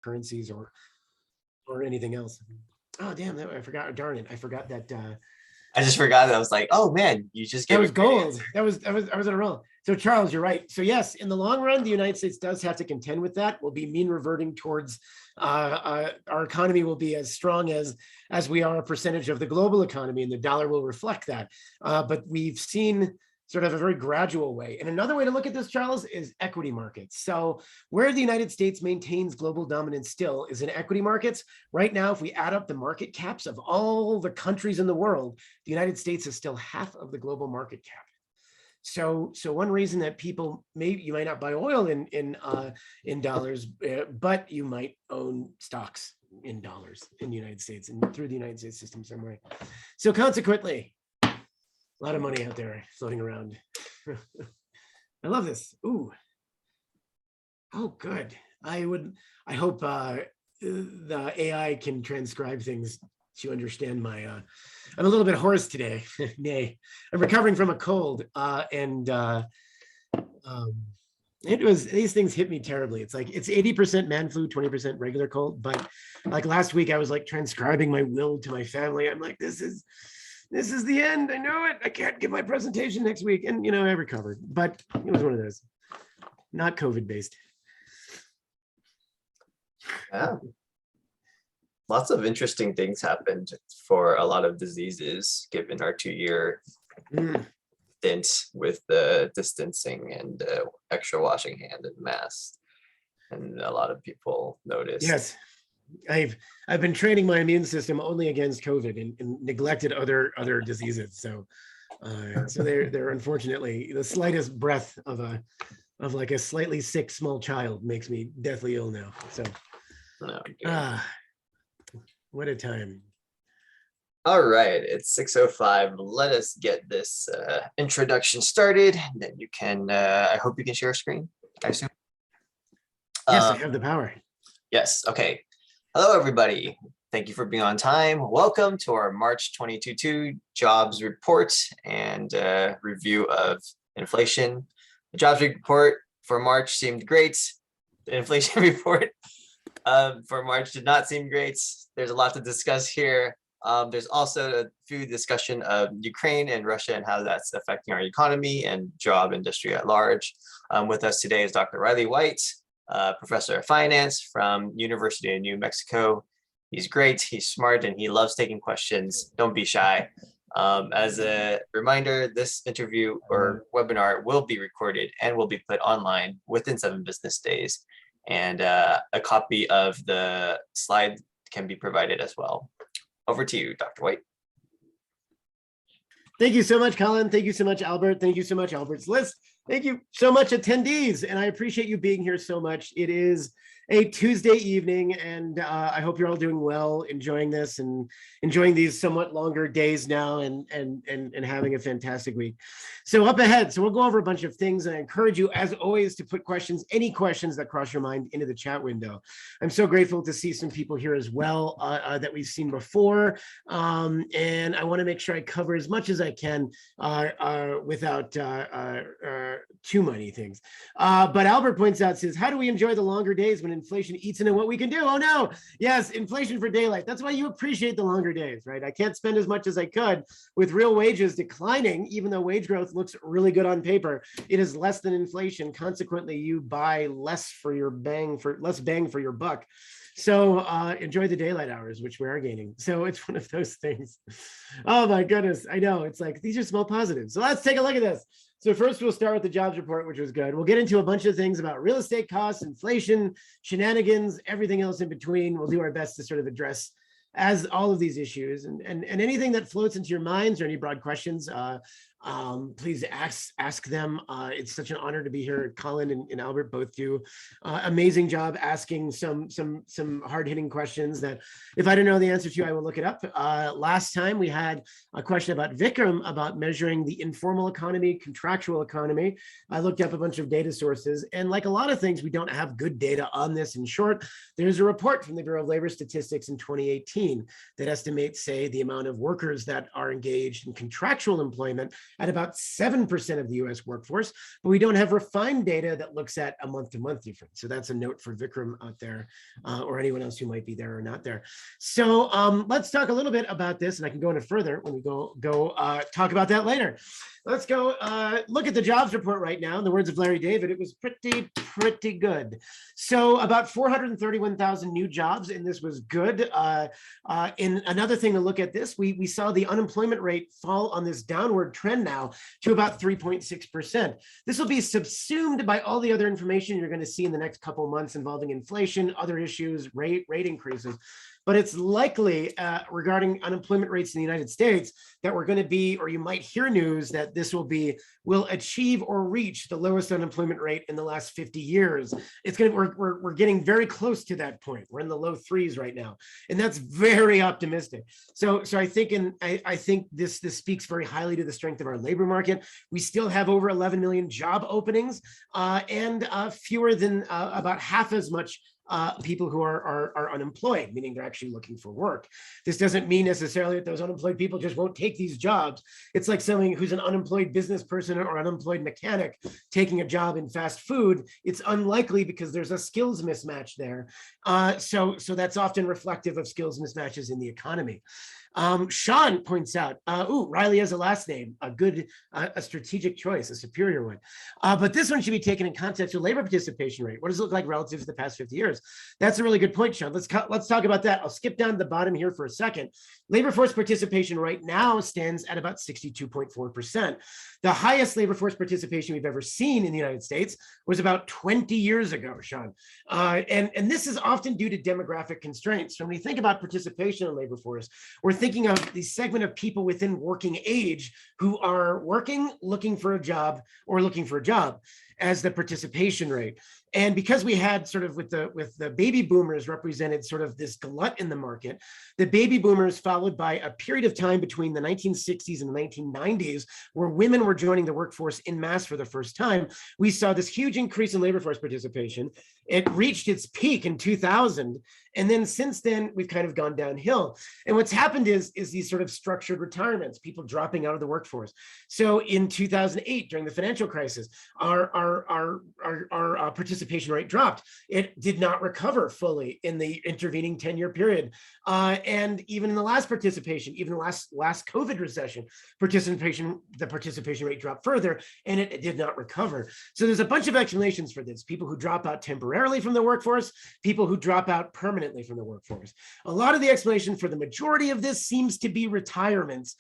currencies or anything else. Oh damn! I forgot. Darn it! I forgot that. I just forgot. I was like, oh man, you just gave that was gold. I was on a roll. So Charles, you're right. So yes, in the long run, the United States does have to contend with that. We'll be mean reverting towards our economy will be as strong as we are a percentage of the global economy, and the dollar will reflect that. But we've seen sort of a very gradual way. And another way to look at this, Charles, is equity markets. So where the United States maintains global dominance still is in equity markets. Right now, if we add up the market caps of all the countries in the world, the United States is still half of the global market cap. So one reason that people you might not buy oil in dollars, but you might own stocks in dollars in the United States and through the United States system some way. So consequently, a lot of money out there floating around. I love this. Ooh. Oh, good. I hope the AI can transcribe things to understand my, I'm a little bit hoarse today. Nay, I'm recovering from a cold. These things hit me terribly. It's like, it's 80% man flu, 20% regular cold. But like last week, I was like transcribing my will to my family. I'm like, this is the end. I know it. I can't give my presentation next week. And, I recovered, but it was one of those, not COVID based. Yeah. Lots of interesting things happened for a lot of diseases, given our 2-year stint with the distancing and extra washing hand and masks. And a lot of people noticed. Yes. I've been training my immune system only against COVID and neglected other diseases. So they're unfortunately the slightest breath of like a slightly sick small child makes me deathly ill now. So what a time. All right, it's 6:05. Let us get this introduction started. And then you can, I hope you can share a screen, I assume. Yes, I have the power. Yes, okay. Hello, everybody. Thank you for being on time. Welcome to our March 2022 jobs report and review of inflation. The jobs report for March seemed great. The inflation report for March did not seem great. There's a lot to discuss here. There's also a few discussion of Ukraine and Russia and how that's affecting our economy and job industry at large. With us today is Dr. Reilly White, professor of finance from University of New Mexico. He's great, he's smart, and he loves taking questions. Don't be shy. As a reminder, this interview or webinar will be recorded and will be put online within 7 business days. And a copy of the slide can be provided as well. Over to you, Dr. White. Thank you so much, Colin. Thank you so much, Albert. Thank you so much, Albert's List. Thank you so much, attendees. And I appreciate you being here so much. It is a Tuesday evening, and I hope you're all doing well, enjoying this and enjoying these somewhat longer days now and having a fantastic week. So up ahead, so we'll go over a bunch of things, and I encourage you, as always, to put questions, any questions that cross your mind, into the chat window. I'm so grateful to see some people here as well that we've seen before, and I want to make sure I cover as much as I can without too many things. But Albert points out, says, how do we enjoy the longer days when inflation eats into what we can do? Oh no, yes, inflation for daylight. That's why you appreciate the longer days, right? I can't spend as much as I could with real wages declining, even though wage growth looks really good on paper. It is less than inflation. Consequently, you buy less for your less bang for your buck. So enjoy the daylight hours, which we are gaining. So it's one of those things. Oh my goodness, I know. It's like, these are small positives. So let's take a look at this. So first we'll start with the jobs report, which was good. We'll get into a bunch of things about real estate costs, inflation, shenanigans, everything else in between. We'll do our best to sort of address as all of these issues and anything that floats into your minds or any broad questions, please ask them. It's such an honor to be here. Colin and Albert both do amazing job asking some hard-hitting questions that if I don't know the answer to, I will look it up. Last time we had a question about Vikram about measuring the informal economy, contractual economy. I looked up a bunch of data sources, and like a lot of things, we don't have good data on this. In short, there's a report from the Bureau of Labor Statistics in 2018 that estimates, say, the amount of workers that are engaged in contractual employment at about 7% of the US workforce, but we don't have refined data that looks at a month-to-month difference. So that's a note for Vikram out there, or anyone else who might be there or not there. So let's talk a little bit about this, and I can go into further when we go talk about that later. Let's go look at the jobs report right now. In the words of Larry David, it was pretty good. So about 431,000 new jobs, and this was good. In another thing to look at this, we saw the unemployment rate fall on this downward trend now to about 3.6%. This will be subsumed by all the other information you're going to see in the next couple of months involving inflation, other issues, rate increases. But it's likely regarding unemployment rates in the United States that we're going to be, or you might hear news that this will achieve or reach the lowest unemployment rate in the last 50 years. It's going to, we're getting very close to that point. We're in the low threes right now, and that's very optimistic. So I think this speaks very highly to the strength of our labor market. We still have over 11 million job openings, and fewer than about half as much people who are unemployed, meaning they're actually looking for work. This doesn't mean necessarily that those unemployed people just won't take these jobs. It's like someone who's an unemployed business person or unemployed mechanic taking a job in fast food. It's unlikely because there's a skills mismatch there. So that's often reflective of skills mismatches in the economy. Sean points out, Reilly has a last name, a strategic choice, a superior one. But this one should be taken in context of labor participation rate. What does it look like relative to the past 50 years? That's a really good point, Sean. Let's talk about that. I'll skip down to the bottom here for a second. Labor force participation right now stands at about 62.4%. The highest labor force participation we've ever seen in the United States was about 20 years ago, Sean. And this is often due to demographic constraints. So when we think about participation in labor force, we're thinking of the segment of people within working age who are working, looking for a job, or looking for a job as the participation rate. And because we had sort of with the baby boomers represented sort of this glut in the market, the baby boomers followed by a period of time between the 1960s and the 1990s where women were joining the workforce in mass for the first time, we saw this huge increase in labor force participation. It reached its peak in 2000. And then since then, we've kind of gone downhill. And what's happened is these sort of structured retirements, people dropping out of the workforce. So in 2008, during the financial crisis, our participation rate dropped. It did not recover fully in the intervening 10-year period. And even in the last participation, even the last COVID recession, the participation rate dropped further, and it did not recover. So there's a bunch of explanations for this. People who drop out temporarily from the workforce, people who drop out permanently from the workforce. A lot of the explanation for the majority of this seems to be retirements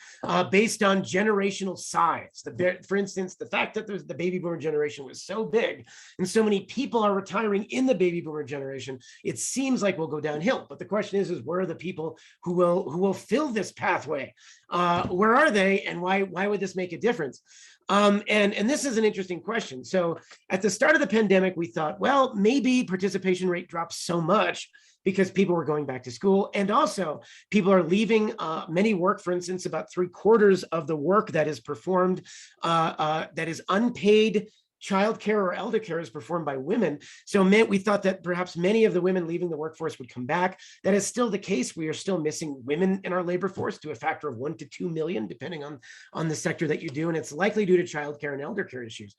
based on generational size. For instance, the fact that the baby boomer generation was so big and so many people are retiring in the baby boomer generation, it seems like we'll go downhill. But the question is where are the people who will fill this pathway? Where are they, and why would this make a difference? And this is an interesting question. So at the start of the pandemic, we thought, well, maybe participation rate dropped so much because people were going back to school, and also people are leaving many work. For instance, about 3/4 of the work that is performed that is unpaid childcare or elder care is performed by women. So we thought that perhaps many of the women leaving the workforce would come back. That is still the case. We are still missing women in our labor force to a factor of 1 to 2 million, depending on the sector that you do. And it's likely due to childcare and elder care issues,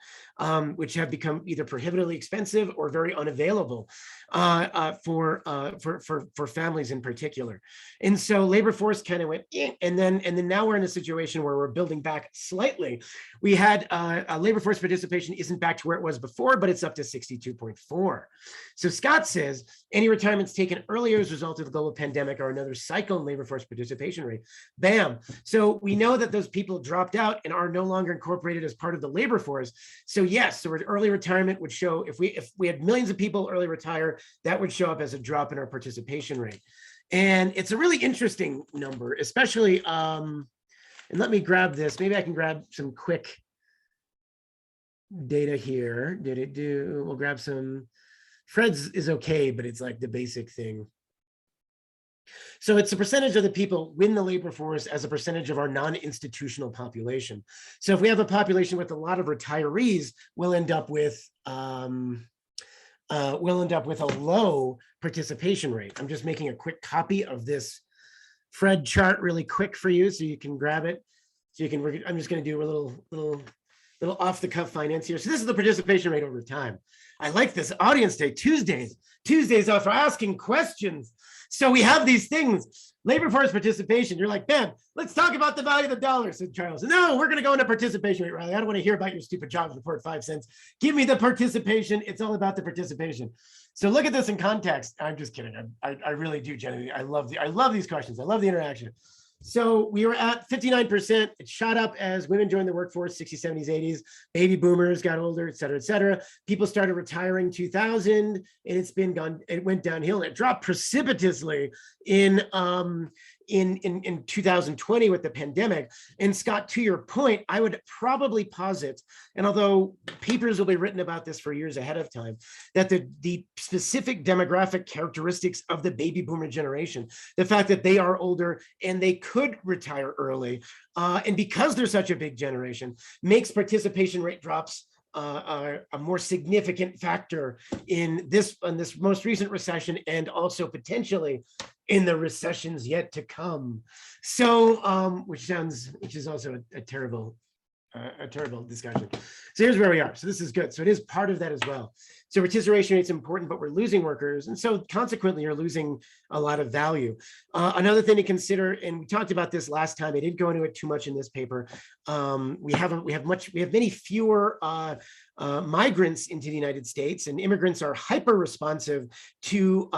which have become either prohibitively expensive or very unavailable for families in particular. And so labor force kind of went, and then now we're in a situation where we're building back slightly. We had labor force participation isn't back to where it was before, but it's up to 62.4. So Scott says, any retirements taken earlier as a result of the global pandemic are another cycle in labor force participation rate. Bam. So we know that those people dropped out and are no longer incorporated as part of the labor force. So yes, so early retirement would show, if we had millions of people early retire, that would show up as a drop in our participation rate. And it's a really interesting number, especially, and let me grab this. Maybe I can grab some quick data here. Did it do? We'll grab some. Fred's is okay, but it's like the basic thing. So it's a percentage of the people in the labor force as a percentage of our non-institutional population. So if we have a population with a lot of retirees, we'll end up with a low participation rate. I'm just making a quick copy of this Fred chart really quick for you so you can grab it. So you can, I'm just going to do a little off the cuff finance here. So this is the participation rate over time. I like this audience day, Tuesdays are for asking questions. So we have these things, labor force participation. You're like, Ben, let's talk about the value of the dollar, said Charles. No, we're going to go into participation rate, Reilly. I don't want to hear about your stupid jobs report 5 cents. Give me the participation. It's all about the participation. So look at this in context. I'm just kidding. I really do genuinely. I love these questions. I love the interaction. So we were at 59%. It shot up as women joined the workforce, 60s, 70s, 80s. Baby boomers got older, et cetera, et cetera. People started retiring 2000, and it went downhill. It dropped precipitously in 2020 with the pandemic. And Scott, to your point, I would probably posit, and although papers will be written about this for years ahead of time, that the specific demographic characteristics of the baby boomer generation, the fact that they are older and they could retire early, and because they're such a big generation, makes participation rate drops a more significant factor in this most recent recession, and also potentially in the recessions yet to come. So, which is also a terrible discussion. So here's where we are. So this is good. So it is part of that as well. So participation rate is important, but we're losing workers. And so consequently, you're losing a lot of value. Another thing to consider, and we talked about this last time, I didn't go into it too much in this paper. We have many fewer migrants into the United States, and immigrants are hyper responsive to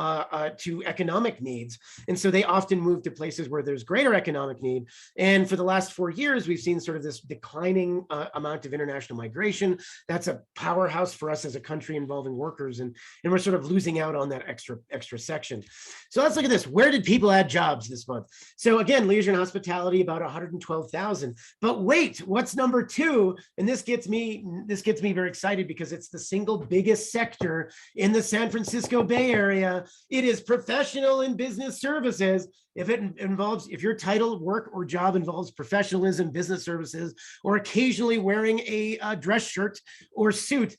economic needs. And so they often move to places where there's greater economic need. And for the last 4 years, we've seen sort of this declining amount of international migration. That's a powerhouse for us as a country involving workers. And we're sort of losing out on that extra section. So let's look at this. Where did people add jobs this month? So again, leisure and hospitality, about 112,000. But wait, what's number 2? And this gets me very excited because it's the single biggest sector in the San Francisco Bay Area. It is professional and business services. If your title, work, or job involves professionalism, business services, or occasionally wearing a dress shirt or suit,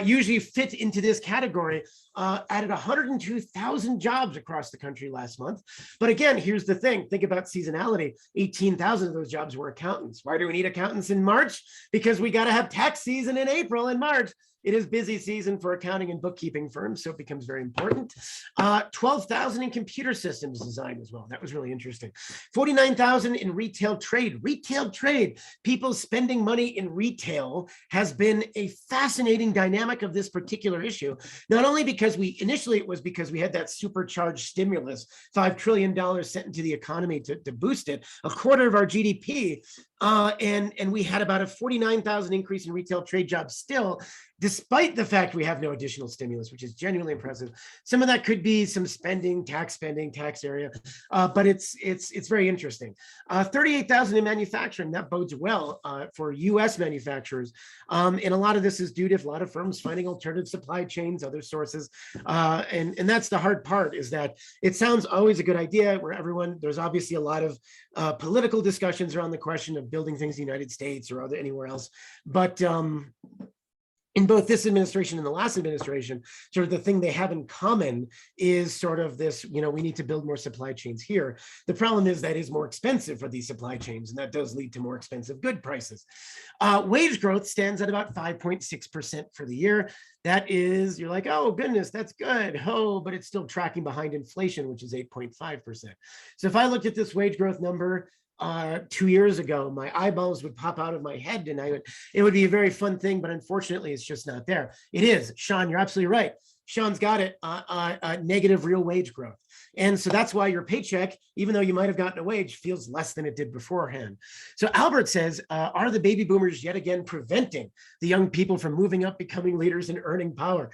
usually fit into this category, added 102,000 jobs across the country last month. But again, here's the thing. Think about seasonality. 18,000 of those jobs were accountants. Why do we need accountants in March? Because we got to have tax season in April and March. It is busy season for accounting and bookkeeping firms, so it becomes very important. 12,000 in computer systems design as well. That was really interesting. 49,000 in retail trade. Retail trade, people spending money in retail has been a fascinating dynamic of this particular issue. Not only because initially it was because we had that supercharged stimulus, $5 trillion sent into the economy to boost it, a quarter of our GDP. And we had about a 49,000 increase in retail trade jobs still, despite the fact we have no additional stimulus, which is genuinely impressive. Some of that could be some tax area, but it's very interesting. 38,000 in manufacturing, that bodes well for US manufacturers. And a lot of this is due to a lot of firms finding alternative supply chains, other sources. And that's the hard part, is that it sounds always a good idea where there's obviously a lot of political discussions around the question of building things in the United States or anywhere else. But in both this administration and the last administration, sort of the thing they have in common is sort of this, we need to build more supply chains here. The problem is that is more expensive for these supply chains, and that does lead to more expensive good prices. Wage growth stands at about 5.6% for the year. That is, you're like, oh goodness, that's good. Oh, but it's still tracking behind inflation, which is 8.5%. So if I looked at this wage growth number 2 years ago, my eyeballs would pop out of my head, and it would be a very fun thing, but unfortunately it's just not there. It is, Sean, you're absolutely right. Sean's got it, negative real wage growth. And so that's why your paycheck, even though you might have gotten a wage, feels less than it did beforehand. So Albert says, are the baby boomers yet again preventing the young people from moving up, becoming leaders, and earning power?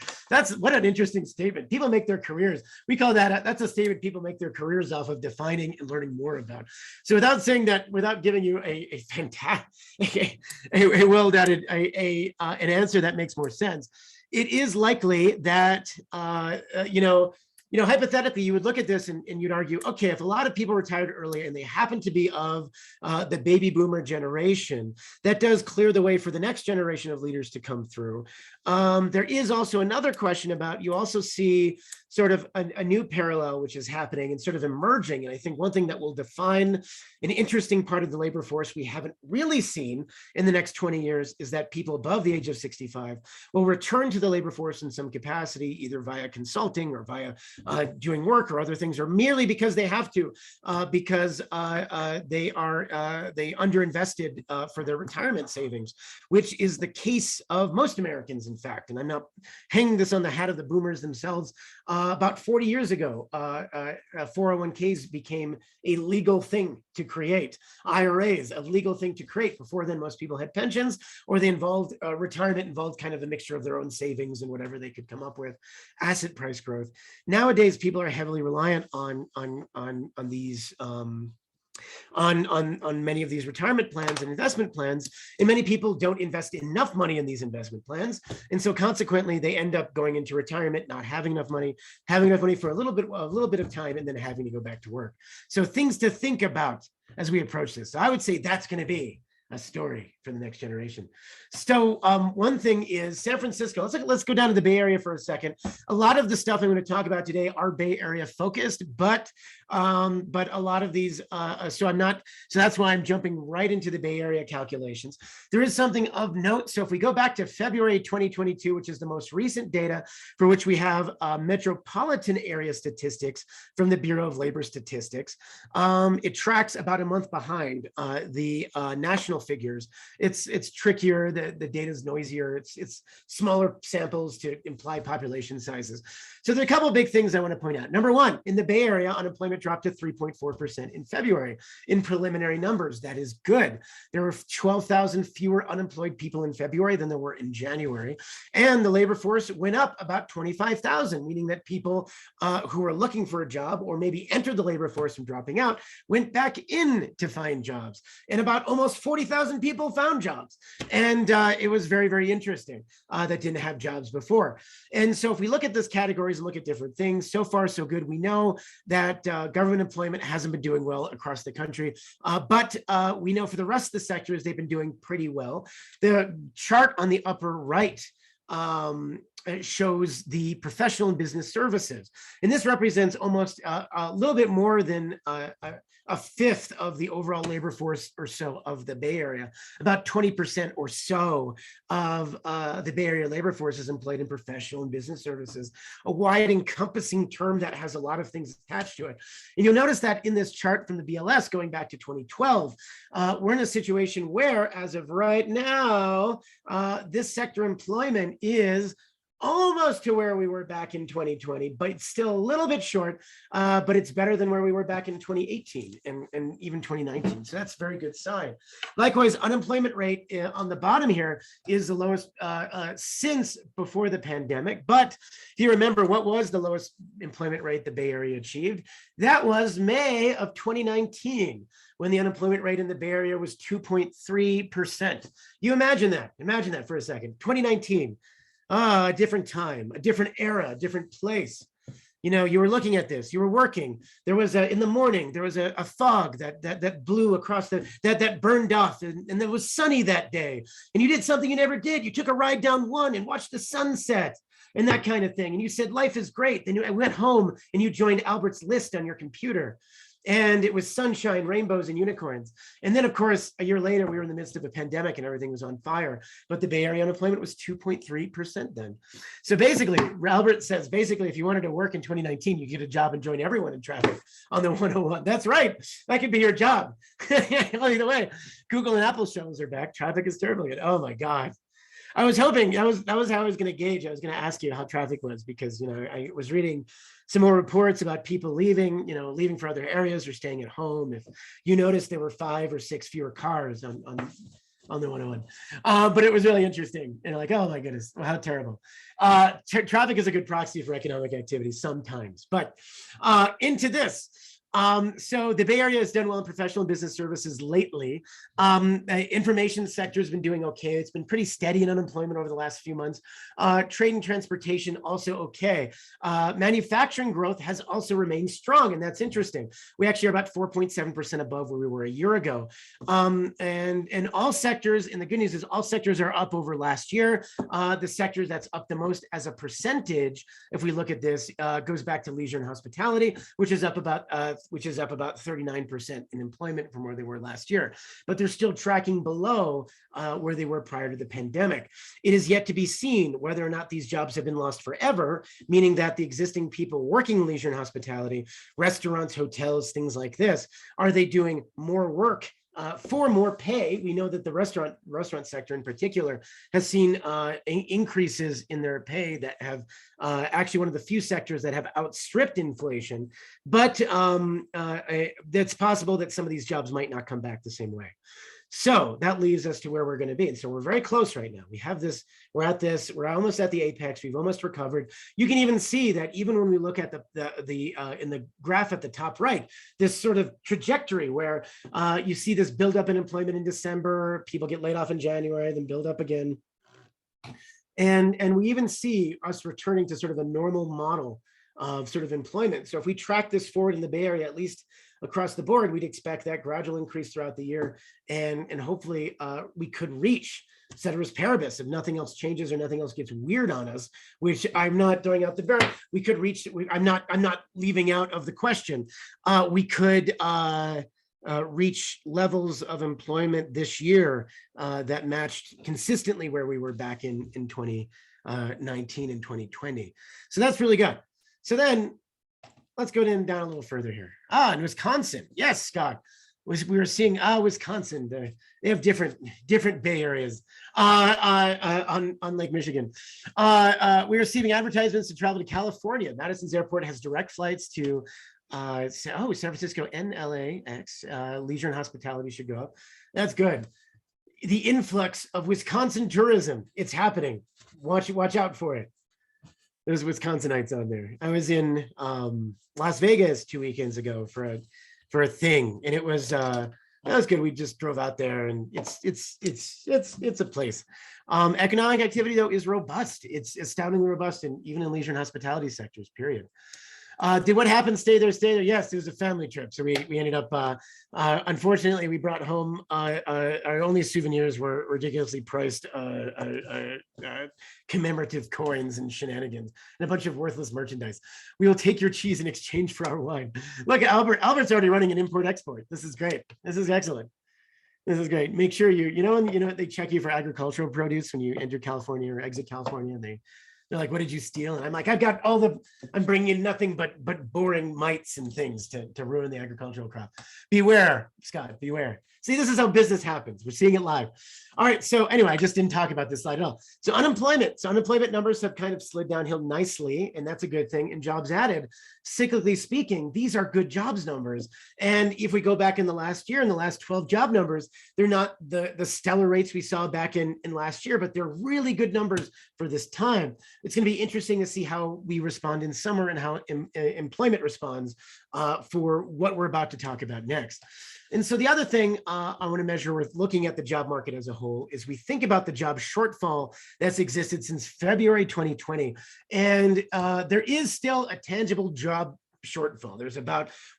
What an interesting statement. People make their careers. We call that's a statement people make their careers off of defining and learning more about. So without saying that, without giving you a fantastic, well-dated, an answer that makes more sense, it is likely that, hypothetically, you would look at this and you'd argue, okay, if a lot of people retired early and they happen to be of the baby boomer generation, that does clear the way for the next generation of leaders to come through. There is also another question about, you also see sort of a new parallel which is happening and sort of emerging. And I think one thing that will define an interesting part of the labor force we haven't really seen in the next 20 years is that people above the age of 65 will return to the labor force in some capacity, either via consulting or via doing work or other things, or merely because they have to, because they underinvested for their retirement savings, which is the case of most Americans, in fact. And I'm not hanging this on the hat of the boomers themselves. About 40 years ago, 401ks became a legal thing to create. IRAs, a legal thing to create. Before then, most people had pensions, or they involved retirement involved kind of a mixture of their own savings and whatever they could come up with, asset price growth. Nowadays, people are heavily reliant on these on many of these retirement plans and investment plans, and many people don't invest enough money in these investment plans, and so consequently they end up going into retirement not having enough money for a little bit of time, and then having to go back to work. So things to think about as we approach this. So I would say that's going to be a story for the next generation. So one thing is San Francisco. Let's go down to the Bay Area for a second. A lot of the stuff I'm going to talk about today are Bay Area focused, but a lot of these, so that's why I'm jumping right into the Bay Area calculations. There is something of note. So if we go back to February 2022, which is the most recent data for which we have metropolitan area statistics from the Bureau of Labor Statistics, it tracks about a month behind the national figures. It's trickier. The data is noisier. It's smaller samples to imply population sizes. So there are a couple of big things I want to point out. Number one, in the Bay Area, unemployment dropped to 3.4% in February. In preliminary numbers, that is good. There were 12,000 fewer unemployed people in February than there were in January. And the labor force went up about 25,000, meaning that people who were looking for a job or maybe entered the labor force from dropping out went back in to find jobs. And about almost 40,000 people found jobs. And it was very, very interesting that didn't have jobs before. And so if we look at this categories and look at different things, so far so good. We know that government employment hasn't been doing well across the country, but we know for the rest of the sectors, they've been doing pretty well. The chart on the upper right shows the professional and business services. And this represents almost a little bit more than a fifth of the overall labor force or so of the Bay Area. About 20% or so of the Bay Area labor force is employed in professional and business services, a wide encompassing term that has a lot of things attached to it. And you'll notice that in this chart from the BLS going back to 2012, we're in a situation where, as of right now, this sector employment is almost to where we were back in 2020, but still a little bit short, but it's better than where we were back in 2018 and even 2019. So that's a very good sign. Likewise, unemployment rate on the bottom here is the lowest since before the pandemic. But if you remember, what was the lowest employment rate the Bay Area achieved? That was May of 2019, when the unemployment rate in the Bay Area was 2.3%. You imagine that for a second. 2019. A different time, a different era, a different place. You know, you were looking at this, you were working. There was in the morning, there was a fog that blew across that burned off, and it was sunny that day. And you did something you never did. You took a ride down one and watched the sunset and that kind of thing. And you said, life is great. Then you went home and you joined Albert's List on your computer. And it was sunshine, rainbows, and unicorns. And then, of course, a year later, we were in the midst of a pandemic and everything was on fire. But the Bay Area unemployment was 2.3% then. So basically, Albert says, if you wanted to work in 2019, you get a job and join everyone in traffic on the 101. That's right. That could be your job. Either way, Google and Apple shovels are back. Traffic is terrible. Oh, my God. I was hoping that was how I was going to gauge. I was going to ask you how traffic was because, I was reading some more reports about people leaving for other areas or staying at home. If you notice, there were 5 or 6 fewer cars on the 101. But it was really interesting. And like, oh my goodness, well, how terrible. Traffic is a good proxy for economic activity sometimes. But into this, So the Bay Area has done well in professional and business services lately. Information sector has been doing okay. It's been pretty steady in unemployment over the last few months. Trade and transportation also okay. Manufacturing growth has also remained strong, and that's interesting. We actually are about 4.7% above where we were a year ago. And all sectors, and the good news is all sectors are up over last year. The sector that's up the most as a percentage, if we look at this, goes back to leisure and hospitality, which is up about 39% in employment from where they were last year, but they're still tracking below where they were prior to the pandemic. It is yet to be seen whether or not these jobs have been lost forever, meaning that the existing people working in leisure and hospitality, restaurants, hotels, things like this, are they doing more work for more pay? We know that the restaurant sector in particular has seen increases in their pay that have actually one of the few sectors that have outstripped inflation, but it's possible that some of these jobs might not come back the same way. So that leaves us to where we're going to be. And so we're very close right now. We have this, we're almost at the apex. We've almost recovered. You can even see that even when we look at in the graph at the top right, this sort of trajectory where you see this buildup in employment in December, people get laid off in January, then build up again. And we even see us returning to sort of a normal model of sort of employment. So if we track this forward in the Bay Area, at least across the board, we'd expect that gradual increase throughout the year. And hopefully we could reach ceteris paribus if nothing else changes or nothing else gets weird on us, which I'm not throwing out the barrel. We could reach, I'm not leaving out of the question. We could reach levels of employment this year that matched consistently where we were back in 2019 and 2020. So that's really good. So then let's go down a little further here. In Wisconsin. Yes, Scott. We were seeing Wisconsin. They have different Bay Areas on Lake Michigan. We are receiving advertisements to travel to California. Madison's airport has direct flights to San Francisco and LAX. Leisure and hospitality should go up. That's good. The influx of Wisconsin tourism. It's happening. Watch out for it. There's Wisconsinites on there. I was in Las Vegas 2 weekends ago for a thing, and it was that was good. We just drove out there, and it's a place. Economic activity though is robust. It's astoundingly robust, and even in leisure and hospitality sectors. Period. Did what happened stay there? Yes, it was a family trip. So we ended up, unfortunately, we brought home our only souvenirs were ridiculously priced commemorative coins and shenanigans and a bunch of worthless merchandise. We will take your cheese in exchange for our wine. Look, Albert's already running an import-export. This is great. This is excellent. This is great. Make sure you know they check you for agricultural produce when you enter California or exit California, and they're like, what did you steal? And I'm like, I've got I'm bringing in nothing but boring mites and things to ruin the agricultural crop. Beware, Scott, beware. See, this is how business happens. We're seeing it live. All right, so anyway, I just didn't talk about this slide at all. So unemployment numbers have kind of slid downhill nicely, and that's a good thing. And jobs added, cyclically speaking, these are good jobs numbers. And if we go back in the last year, in the last 12 job numbers, they're not the stellar rates we saw back in last year, but they're really good numbers for this time. It's going to be interesting to see how we respond in summer and how employment responds for what we're about to talk about next. And so the other thing I want to measure with looking at the job market as a whole is we think about the job shortfall that's existed since February 2020. And there is still a tangible job shortfall.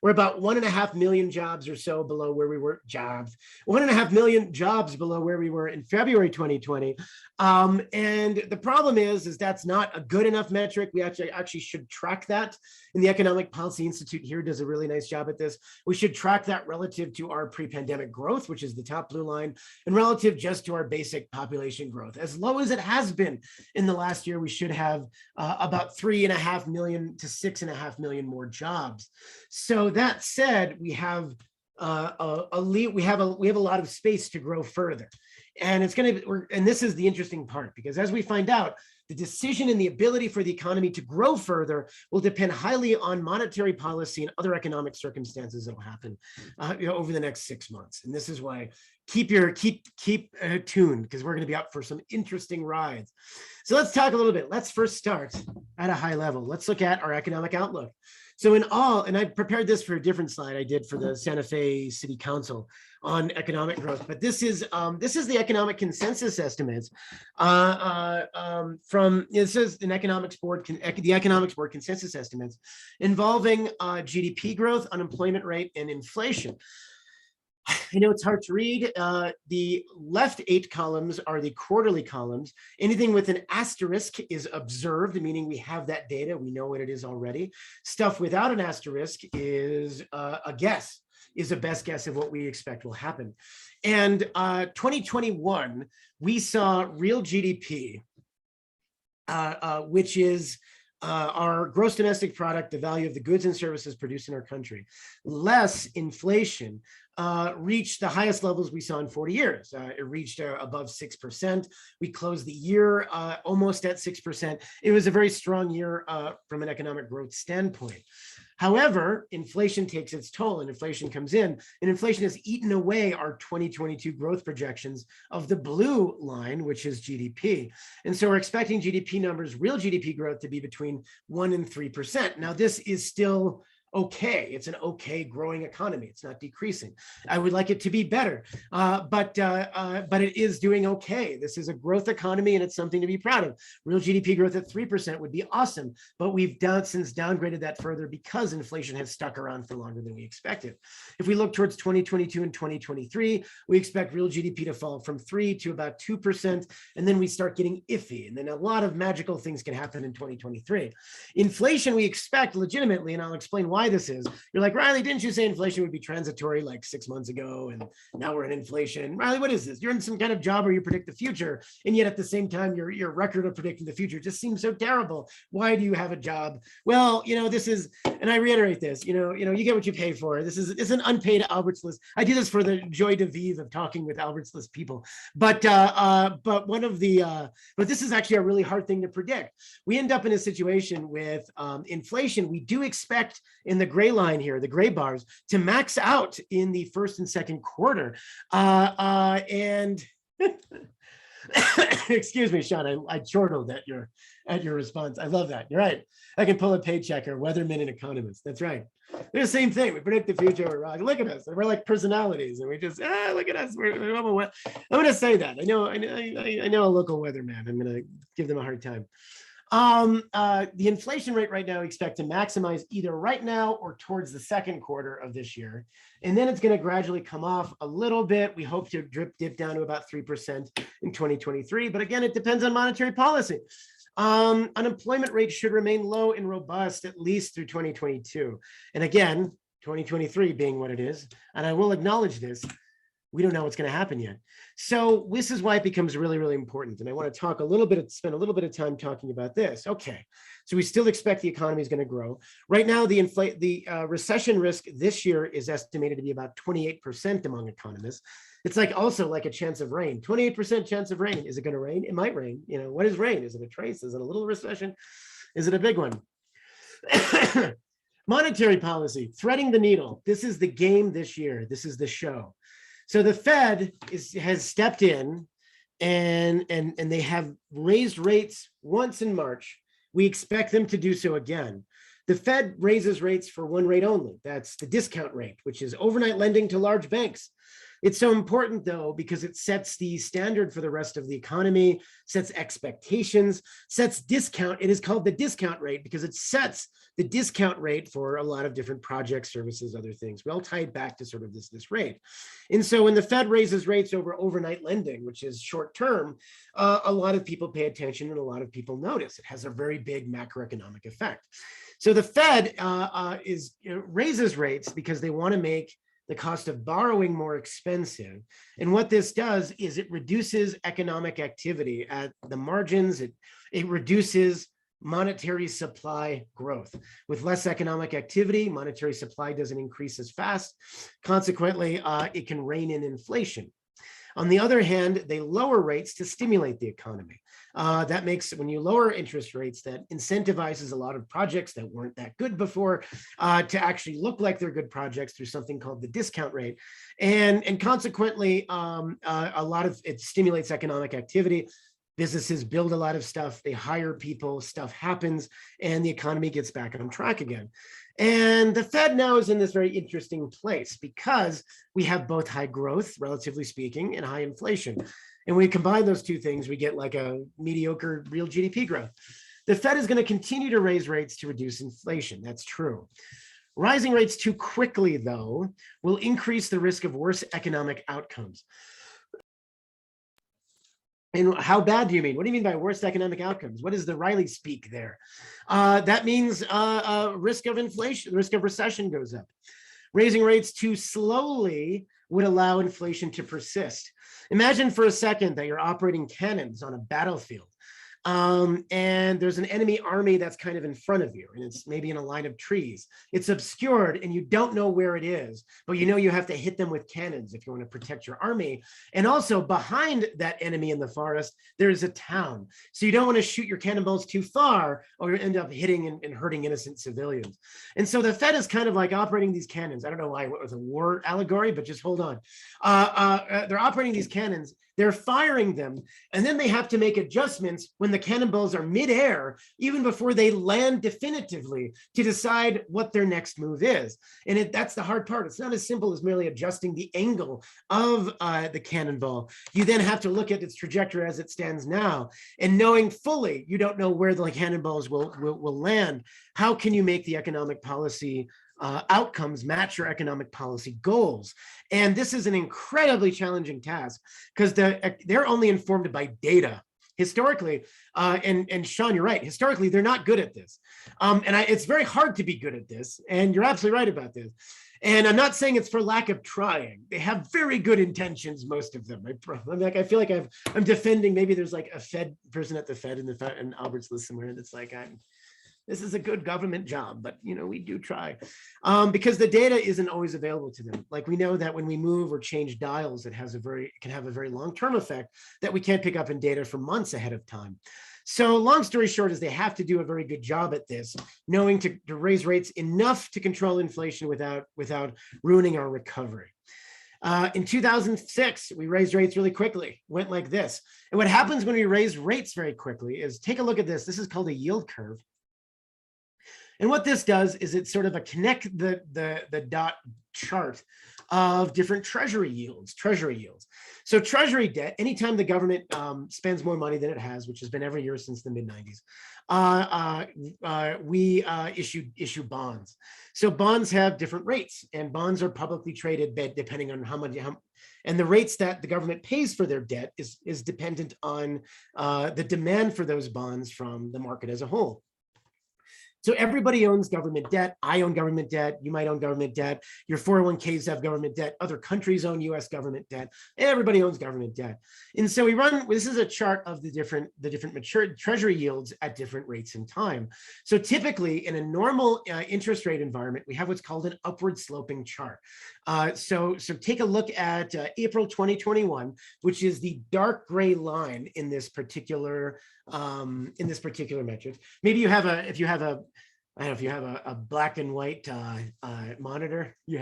We're about 1.5 million jobs or so below where we were 1.5 million jobs below where we were in February 2020. And the problem is that's not a good enough metric. We actually should track that. And the Economic Policy Institute here does a really nice job at this. We should track that relative to our pre-pandemic growth, which is the top blue line, and relative just to our basic population growth. As low as it has been in the last year, we should have about 3.5 million to 6.5 million more jobs. So that said, we have a lot of space to grow further. And it's going to, and this is the interesting part, because as we find out, the decision and the ability for the economy to grow further will depend highly on monetary policy and other economic circumstances that will happen over the next 6 months. And this is why keep tuned, because we're going to be up for some interesting rides. So let's talk a little bit. Let's first start at a high level. Let's look at our economic outlook. So in all, and I prepared this for a different slide I did for the Santa Fe City Council on economic growth, but this is the economic consensus estimates from, this is an economics board, the economics board consensus estimates involving GDP growth, unemployment rate, and inflation. I know it's hard to read. The left 8 columns are the quarterly columns. Anything with an asterisk is observed, meaning we have that data, we know what it is already. Stuff without an asterisk is a guess, is a best guess of what we expect will happen. And 2021, we saw real GDP, which is our gross domestic product, the value of the goods and services produced in our country, less inflation, reached the highest levels we saw in 40 years. It reached above 6%. We closed the year almost at 6%. It was a very strong year from an economic growth standpoint. However, inflation takes its toll and inflation comes in, and inflation has eaten away our 2022 growth projections of the blue line, which is GDP. And so we're expecting GDP numbers, real GDP growth, to be between 1% and 3%. Now, this is still okay. It's an okay growing economy. It's not decreasing. I would like it to be better, but it is doing okay. This is a growth economy, and it's something to be proud of. Real GDP growth at 3% would be awesome, but we've since downgraded that further because inflation has stuck around for longer than we expected. If we look towards 2022 and 2023, we expect real GDP to fall from 3 to about 2%, and then we start getting iffy, and then a lot of magical things can happen in 2023. Inflation, we expect legitimately, and I'll explain why this is. You're like, Reilly, didn't you say inflation would be transitory like 6 months ago, and now we're in inflation? Reilly, what is this? You're in some kind of job where you predict the future, and yet at the same time, your record of predicting the future just seems so terrible. Why do you have a job? Well, this is, and I reiterate this, you get what you pay for. This is an unpaid Albert's List. I do this for the joy de vivre of talking with Albert's List people, but this is actually a really hard thing to predict. We end up in a situation with inflation. We do expect in the gray line here, the gray bars, to max out in the first and second quarter. And excuse me, Sean, I chortled at your response. I love that. You're right. I can pull a paychecker, weatherman and economist. That's right. They're the same thing. We predict the future. Look at us. We're like personalities, and we just look at us. I'm going to say that. I know a local weatherman. I'm going to give them a hard time. The inflation rate right now, we expect to maximize either right now or towards the second quarter of this year. And then it's going to gradually come off a little bit. We hope to dip down to about 3% in 2023. But again, it depends on monetary policy. Unemployment rate should remain low and robust at least through 2022. And again, 2023 being what it is, and I will acknowledge this, we don't know what's going to happen yet. So this is why it becomes really, really important. And I want to spend a little bit of time talking about this. Okay, so we still expect the economy is going to grow. Right now, the recession risk this year is estimated to be about 28% among economists. It's also like a chance of rain, 28% chance of rain. Is it going to rain? It might rain. What is rain? Is it a trace? Is it a little recession? Is it a big one? Monetary policy, threading the needle. This is the game this year. This is the show. So the Fed has stepped in and they have raised rates once in March. We expect them to do so again. The Fed raises rates for one rate only. That's the discount rate, which is overnight lending to large banks. It's so important, though, because it sets the standard for the rest of the economy, sets expectations, sets discount. It is called the discount rate because it sets the discount rate for a lot of different projects, services, other things. We all tie it back to sort of this rate. And so when the Fed raises rates over overnight lending, which is short term, a lot of people pay attention and a lot of people notice. It has a very big macroeconomic effect. So the Fed raises rates because they want to make the cost of borrowing more expensive. And what this does is it reduces economic activity at the margins. It reduces monetary supply growth. With less economic activity, monetary supply doesn't increase as fast. Consequently, it can rein in inflation. On the other hand, they lower rates to stimulate the economy. That makes, when you lower interest rates, that incentivizes a lot of projects that weren't that good before to actually look like they're good projects through something called the discount rate. And consequently, a lot of it stimulates economic activity. Businesses build a lot of stuff, they hire people, stuff happens, and the economy gets back on track again. And the Fed now is in this very interesting place because we have both high growth, relatively speaking, and high inflation. And when we combine those two things, we get like a mediocre real GDP growth. The Fed is going to continue to raise rates to reduce inflation. That's true. Rising rates too quickly, though, will increase the risk of worse economic outcomes. And how bad do you mean? What do you mean by worst economic outcomes? What is the Reilly speak there? That means risk of inflation, risk of recession goes up. Raising rates too slowly would allow inflation to persist. Imagine for a second that you're operating cannons on a battlefield. And there's an enemy army that's kind of in front of you, and it's maybe in a line of trees. It's obscured and you don't know where it is, but you know you have to hit them with cannons if you want to protect your army. And also behind that enemy in the forest, there's a town. So you don't want to shoot your cannonballs too far or you end up hitting and hurting innocent civilians. And so the Fed is kind of like operating these cannons. I don't know why it was a war allegory, but just hold on. They're operating these cannons. They're firing them, and then they have to make adjustments when the cannonballs are midair, even before they land definitively, to decide what their next move is. And that's the hard part. It's not as simple as merely adjusting the angle of the cannonball. You then have to look at its trajectory as it stands now, and knowing fully you don't know where the cannonballs will land. How can you make the economic policy outcomes match your economic policy goals? And this is an incredibly challenging task because they're only informed by data. Historically, and Sean, you're right, historically, they're not good at this. It's very hard to be good at this, and you're absolutely right about this. And I'm not saying it's for lack of trying. They have very good intentions, most of them. I feel like I'm defending, maybe there's like a Fed person at the Fed and Albert's list somewhere, and it's like, this is a good government job, but we do try because the data isn't always available to them. Like we know that when we move or change dials, it can have a very long-term effect that we can't pick up in data for months ahead of time. So long story short is they have to do a very good job at this, knowing to raise rates enough to control inflation without ruining our recovery. In 2006, we raised rates really quickly, went like this. And what happens when we raise rates very quickly is, take a look at this. This is called a yield curve. And what this does is it sort of connect the dot chart of different treasury yields. So treasury debt, anytime the government spends more money than it has, which has been every year since the mid-90s, we issue bonds. So bonds have different rates, and bonds are publicly traded depending on how much, and the rates that the government pays for their debt is dependent on the demand for those bonds from the market as a whole. So everybody owns government debt. I own government debt. You might own government debt. Your 401ks have government debt. Other countries own US government debt. Everybody owns government debt. And so this is a chart of the different mature treasury yields at different rates in time. So typically in a normal interest rate environment, we have what's called an upward sloping chart. So take a look at April 2021, which is the dark gray line in this particular metric. Maybe if you have a black and white monitor, you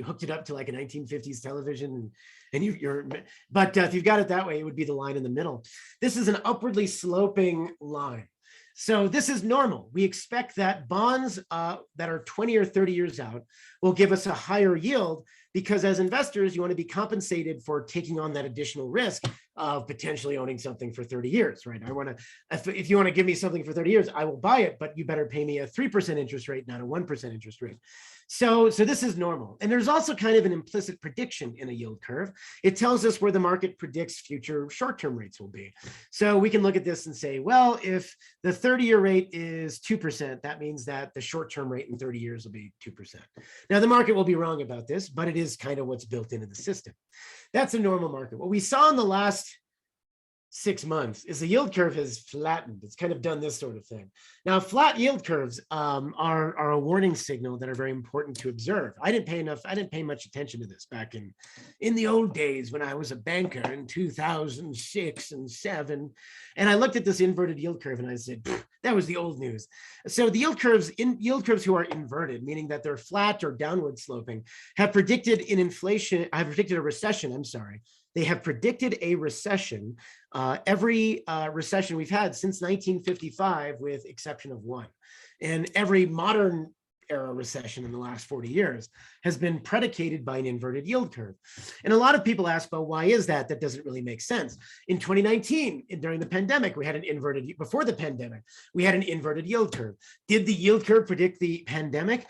hooked it up to like a 1950s television, but if you've got it that way, it would be the line in the middle. This is an upwardly sloping line. So this is normal. We expect that bonds that are 20 or 30 years out will give us a higher yield, because as investors, you want to be compensated for taking on that additional risk of potentially owning something for 30 years, right? If you want to give me something for 30 years, I will buy it, but you better pay me a 3% interest rate, not a 1% interest rate. So this is normal. And there's also kind of an implicit prediction in a yield curve. It tells us where the market predicts future short-term rates will be. So we can look at this and say, well, if the 30-year rate is 2%, that means that the short-term rate in 30 years will be 2%. Now, the market will be wrong about this, but it is kind of what's built into the system. That's a normal market. What we saw in the last 6 months is the yield curve has flattened. It's kind of done this sort of thing. Now, flat yield curves are a warning signal that are very important to observe. I didn't pay much attention to this back in the old days when I was a banker in 2006 and 7. And I looked at this inverted yield curve and I said, that was the old news. So the yield curves who are inverted, meaning that they're flat or downward sloping, have predicted a recession, I'm sorry. They have predicted a recession, every recession we've had since 1955, with exception of one. And every modern era recession in the last 40 years has been predicated by an inverted yield curve. And a lot of people ask, well, why is that? That doesn't really make sense. In 2019, during the pandemic, we had an inverted, before the pandemic, we had an inverted yield curve. Did the yield curve predict the pandemic?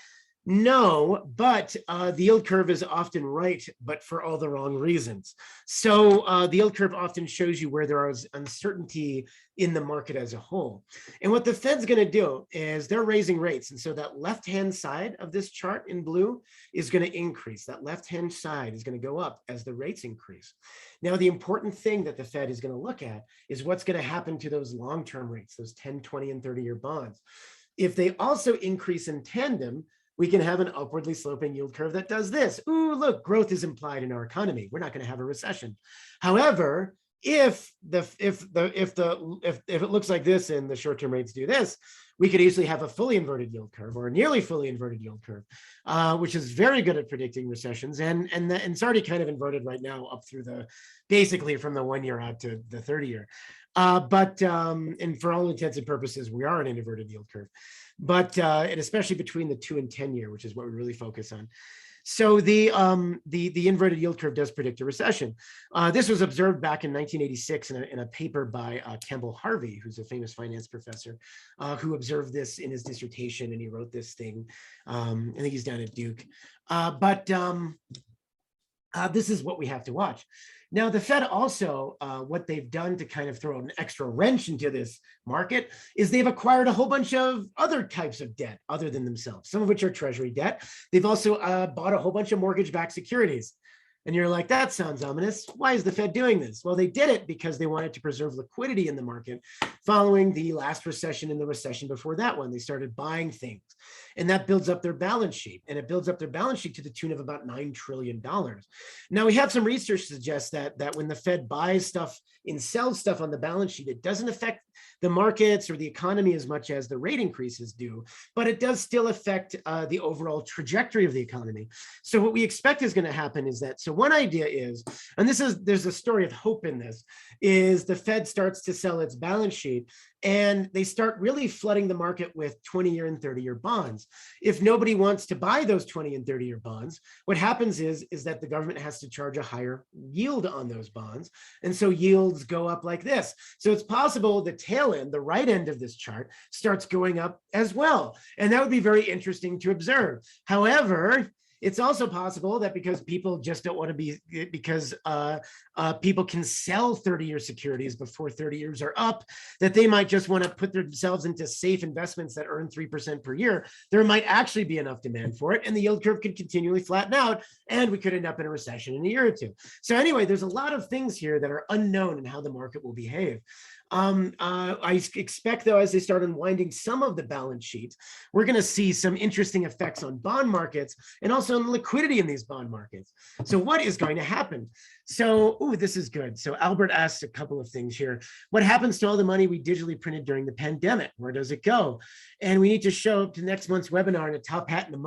No, but the yield curve is often right, but for all the wrong reasons. So the yield curve often shows you where there is uncertainty in the market as a whole. And what the Fed's going to do is they're raising rates. And so that left-hand side of this chart in blue is going to increase. That left-hand side is going to go up as the rates increase. Now, the important thing that the Fed is going to look at is what's going to happen to those long-term rates, those 10, 20, and 30-year bonds. If they also increase in tandem, we can have an upwardly sloping yield curve that does this. Ooh, look, growth is implied in our economy. We're not going to have a recession. However, if it looks like this and the short-term rates do this, we could easily have a fully inverted yield curve or a nearly fully inverted yield curve, which is very good at predicting recessions. And it's already kind of inverted right now up through basically from the 1 year out to the 30-year. And for all intents and purposes, we are in an inverted yield curve. And especially between the 2 and 10 year, which is what we really focus on. So the inverted yield curve does predict a recession. This was observed back in 1986 in a paper by Campbell Harvey, who's a famous finance professor, who observed this in his dissertation, and he wrote this thing. I think he's down at Duke. This is what we have to watch. Now, the Fed also, what they've done to kind of throw an extra wrench into this market is they've acquired a whole bunch of other types of debt other than themselves, some of which are treasury debt. They've also bought a whole bunch of mortgage-backed securities. And you're like, that sounds ominous. Why is the Fed doing this? Well, they did it because they wanted to preserve liquidity in the market following the last recession and the recession before that one. They started buying things, and that builds up their balance sheet, and it builds up their balance sheet to the tune of about $9 trillion. Now, we have some research suggests that when the Fed buys stuff and sells stuff on the balance sheet, it doesn't affect the markets or the economy as much as the rate increases do, but it does still affect the overall trajectory of the economy. So what we expect is going to happen is that, so one idea is, and there's a story of hope in this, is the Fed starts to sell its balance sheet and they start really flooding the market with 20-year and 30-year bonds. If nobody wants to buy those 20 and 30-year bonds, what happens is that the government has to charge a higher yield on those bonds. And so yields go up like this. So it's possible the tail end, the right end of this chart, starts going up as well. And that would be very interesting to observe. However, it's also possible that because people just don't want to be, because people can sell 30-year securities before 30 years are up, that they might just want to put themselves into safe investments that earn 3% per year. There might actually be enough demand for it, and the yield curve could continually flatten out, and we could end up in a recession in a year or two. So anyway, there's a lot of things here that are unknown in how the market will behave. I expect, though, as they start unwinding some of the balance sheets, we're going to see some interesting effects on bond markets and also on liquidity in these bond markets. So what is going to happen? So, this is good. So Albert asked a couple of things here. What happens to all the money we digitally printed during the pandemic? Where does it go? And we need to show up to next month's webinar in a top hat and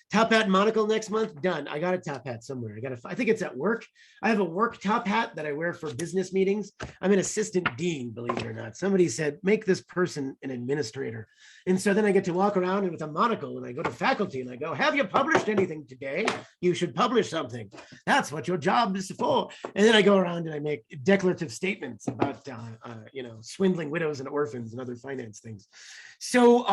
top hat and monocle next month. Done. I got a top hat somewhere. I think it's at work. I have a work top hat that I wear for business meetings. I'm an assistant dean, believe it or not. Somebody said, make this person an administrator. And so then I get to walk around with a monocle, and I go to faculty and I go, have you published anything today? You should publish something. That's what your job is for. And then I go around and I make declarative statements about, swindling widows and orphans and other finance things. So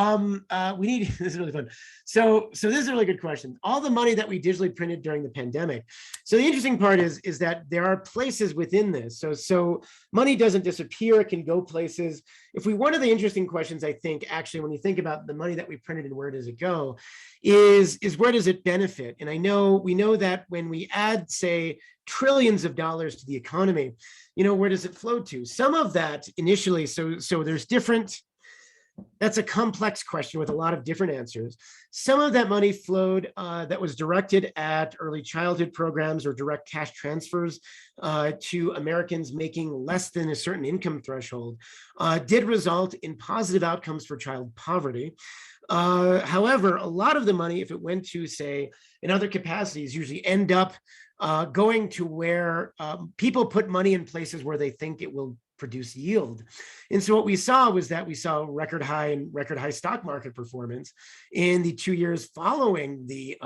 this is really fun. So this is a really good question. All the money that we digitally printed during the pandemic. So the interesting part is that there are places within this. So money doesn't disappear. It can go places. One of the interesting questions, I think, actually, when you think about the money that we printed and where does it go, is where does it benefit? And we know that when we add, say, trillions of dollars to the economy, where does it flow to? Some of that initially, so there's different. That's a complex question with a lot of different answers. Some of that money flowed that was directed at early childhood programs or direct cash transfers to Americans making less than a certain income threshold, did result in positive outcomes for child poverty. However, a lot of the money, if it went to, say, in other capacities, usually end up going to where people put money in places where they think it will produce yield. And so what we saw was that we saw record high stock market performance in the 2 years following the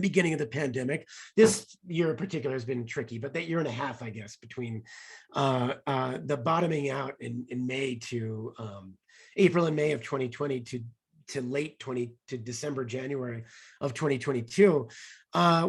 beginning of the pandemic. This year in particular has been tricky, but that year and a half, I guess, between the bottoming out in May to April and May of 2020 to late to December, January of 2022,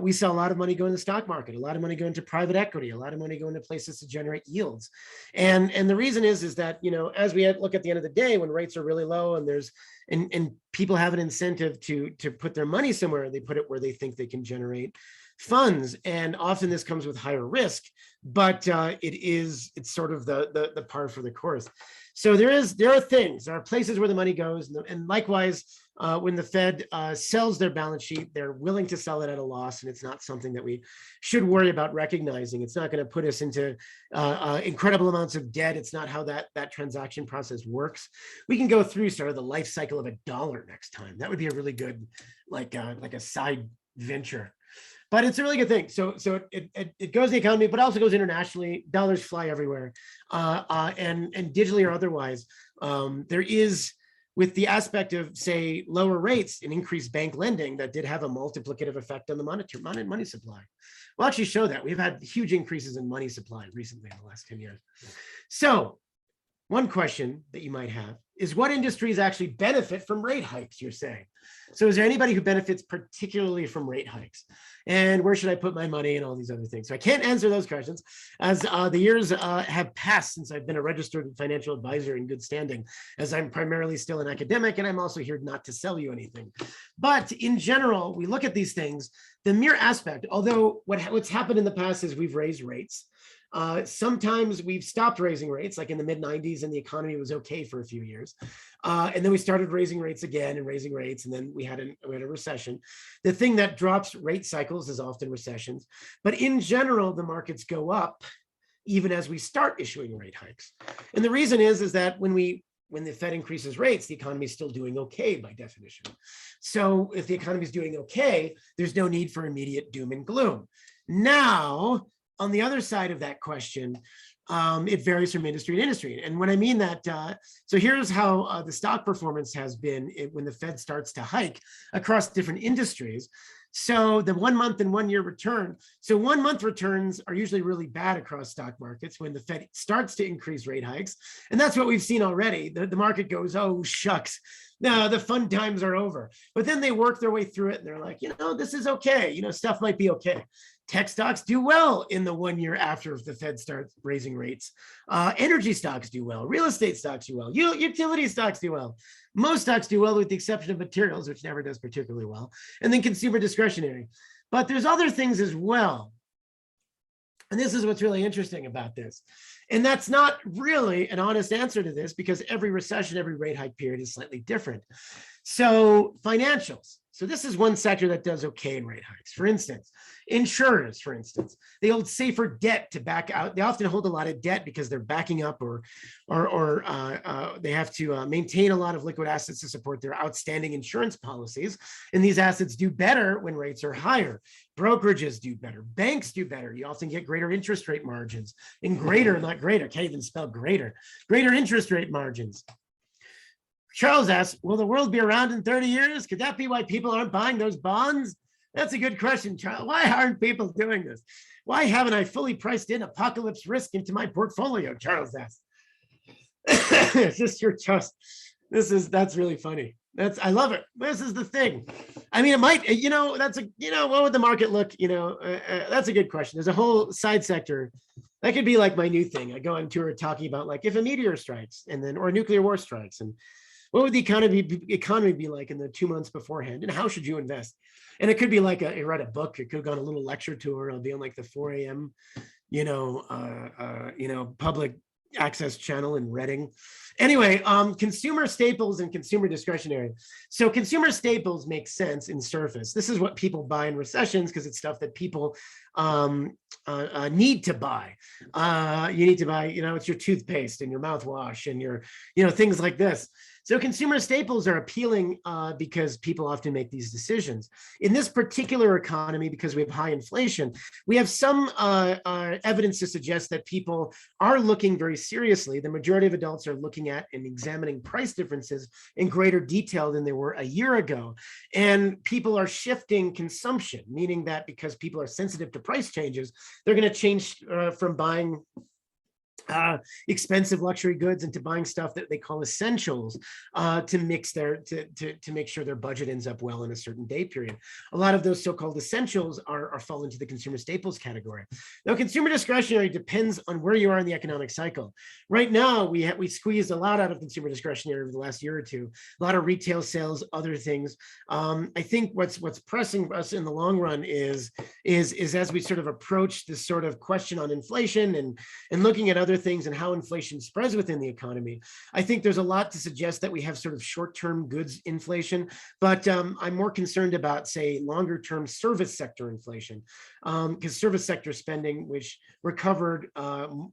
we saw a lot of money go in the stock market, a lot of money go into private equity, a lot of money go into places to generate yields. And the reason is that, you know, as we look at the end of the day, when rates are really low and there's, and people have an incentive to put their money somewhere, they put it where they think they can generate funds. And often this comes with higher risk, but it's sort of the par for the course. So there are places where the money goes, and likewise, when the Fed sells their balance sheet, they're willing to sell it at a loss, and it's not something that we should worry about recognizing. It's not going to put us into incredible amounts of debt. It's not how that transaction process works. We can go through sort of the life cycle of a dollar next time. That would be a really good, like a side venture. But it's a really good thing. So it goes in the economy, but also goes internationally. Dollars fly everywhere, and digitally or otherwise. There is, with the aspect of, say, lower rates and increased bank lending, that did have a multiplicative effect on the money supply. We'll actually show that. We've had huge increases in money supply recently in the last 10 years. So one question that you might have is, what industries actually benefit from rate hikes, you're saying? So is there anybody who benefits particularly from rate hikes? And where should I put my money and all these other things? So I can't answer those questions, as the years have passed since I've been a registered financial advisor in good standing, as I'm primarily still an academic, and I'm also here not to sell you anything. But in general, we look at these things, the mere aspect, although what's happened in the past is we've raised rates. Sometimes we've stopped raising rates, like in the mid 90s, and the economy was okay for a few years. And then we started raising rates again and raising rates, and then we had a recession. The thing that drops rate cycles is often recessions. But in general, the markets go up even as we start issuing rate hikes. And the reason is that when the Fed increases rates, the economy is still doing okay by definition. So if the economy is doing okay, there's no need for immediate doom and gloom. Now, on the other side of that question, it varies from industry to industry. And when I mean that, so here's how the stock performance has been when the Fed starts to hike across different industries. So the 1 month and 1 year return. So 1 month returns are usually really bad across stock markets when the Fed starts to increase rate hikes. And that's what we've seen already. The market goes, oh, shucks. No, the fun times are over. But then they work their way through it and they're like, you know, this is okay. You know, stuff might be okay. Tech stocks do well in the 1 year after the Fed starts raising rates. Energy stocks do well. Real estate stocks do well. Utility stocks do well. Most stocks do well, with the exception of materials, which never does particularly well. And then consumer discretionary. But there's other things as well. And this is what's really interesting about this. And that's not really an honest answer to this, because every recession, every rate hike period is slightly different. So financials. So this is one sector that does okay in rate hikes. For instance, insurers, for instance, they hold safer debt to back out. They often hold a lot of debt because they're backing up, or they have to maintain a lot of liquid assets to support their outstanding insurance policies. And these assets do better when rates are higher. Brokerages do better. Banks do better. You often get greater interest rate margins, and greater, not greater, can't even spell greater interest rate margins. Charles asks, will the world be around in 30 years? Could that be why people aren't buying those bonds? That's a good question, Charles. Why aren't people doing this? Why haven't I fully priced in apocalypse risk into my portfolio? Charles asks. It's just your trust. That's really funny. I love it. This is the thing. I mean, it might, what would the market look, that's a good question. There's a whole side sector. That could be like my new thing. I go on tour talking about, like, if a meteor strikes or a nuclear war strikes, and what would the economy be like in the 2 months beforehand, and how should you invest? And it could be like I read a book. It could have gone a little lecture tour. I'll be on like the 4 a.m. Public access channel in Reading. Anyway, consumer staples and consumer discretionary. So consumer staples make sense in surface. This is what people buy in recessions because it's stuff that people need to buy. You need to buy, it's your toothpaste and your mouthwash and your, things like this. So consumer staples are appealing because people often make these decisions. In this particular economy, because we have high inflation, we have some evidence to suggest that people are looking very seriously. The majority of adults are looking at and examining price differences in greater detail than they were a year ago. And people are shifting consumption, meaning that because people are sensitive to price changes, they're going to change from buying expensive luxury goods into buying stuff that they call essentials to mix to make sure their budget ends up well in a certain day period. A lot of those so-called essentials are fall into the consumer staples category. Now, consumer discretionary depends on where you are in the economic cycle. Right now, we squeezed a lot out of consumer discretionary over the last year or two. A lot of retail sales, other things. I think what's pressing us in the long run is as we sort of approach this sort of question on inflation and looking at other things and how inflation spreads within the economy. I think there's a lot to suggest that we have sort of short-term goods inflation, but I'm more concerned about, say, longer-term service sector inflation, because service sector spending, which recovered,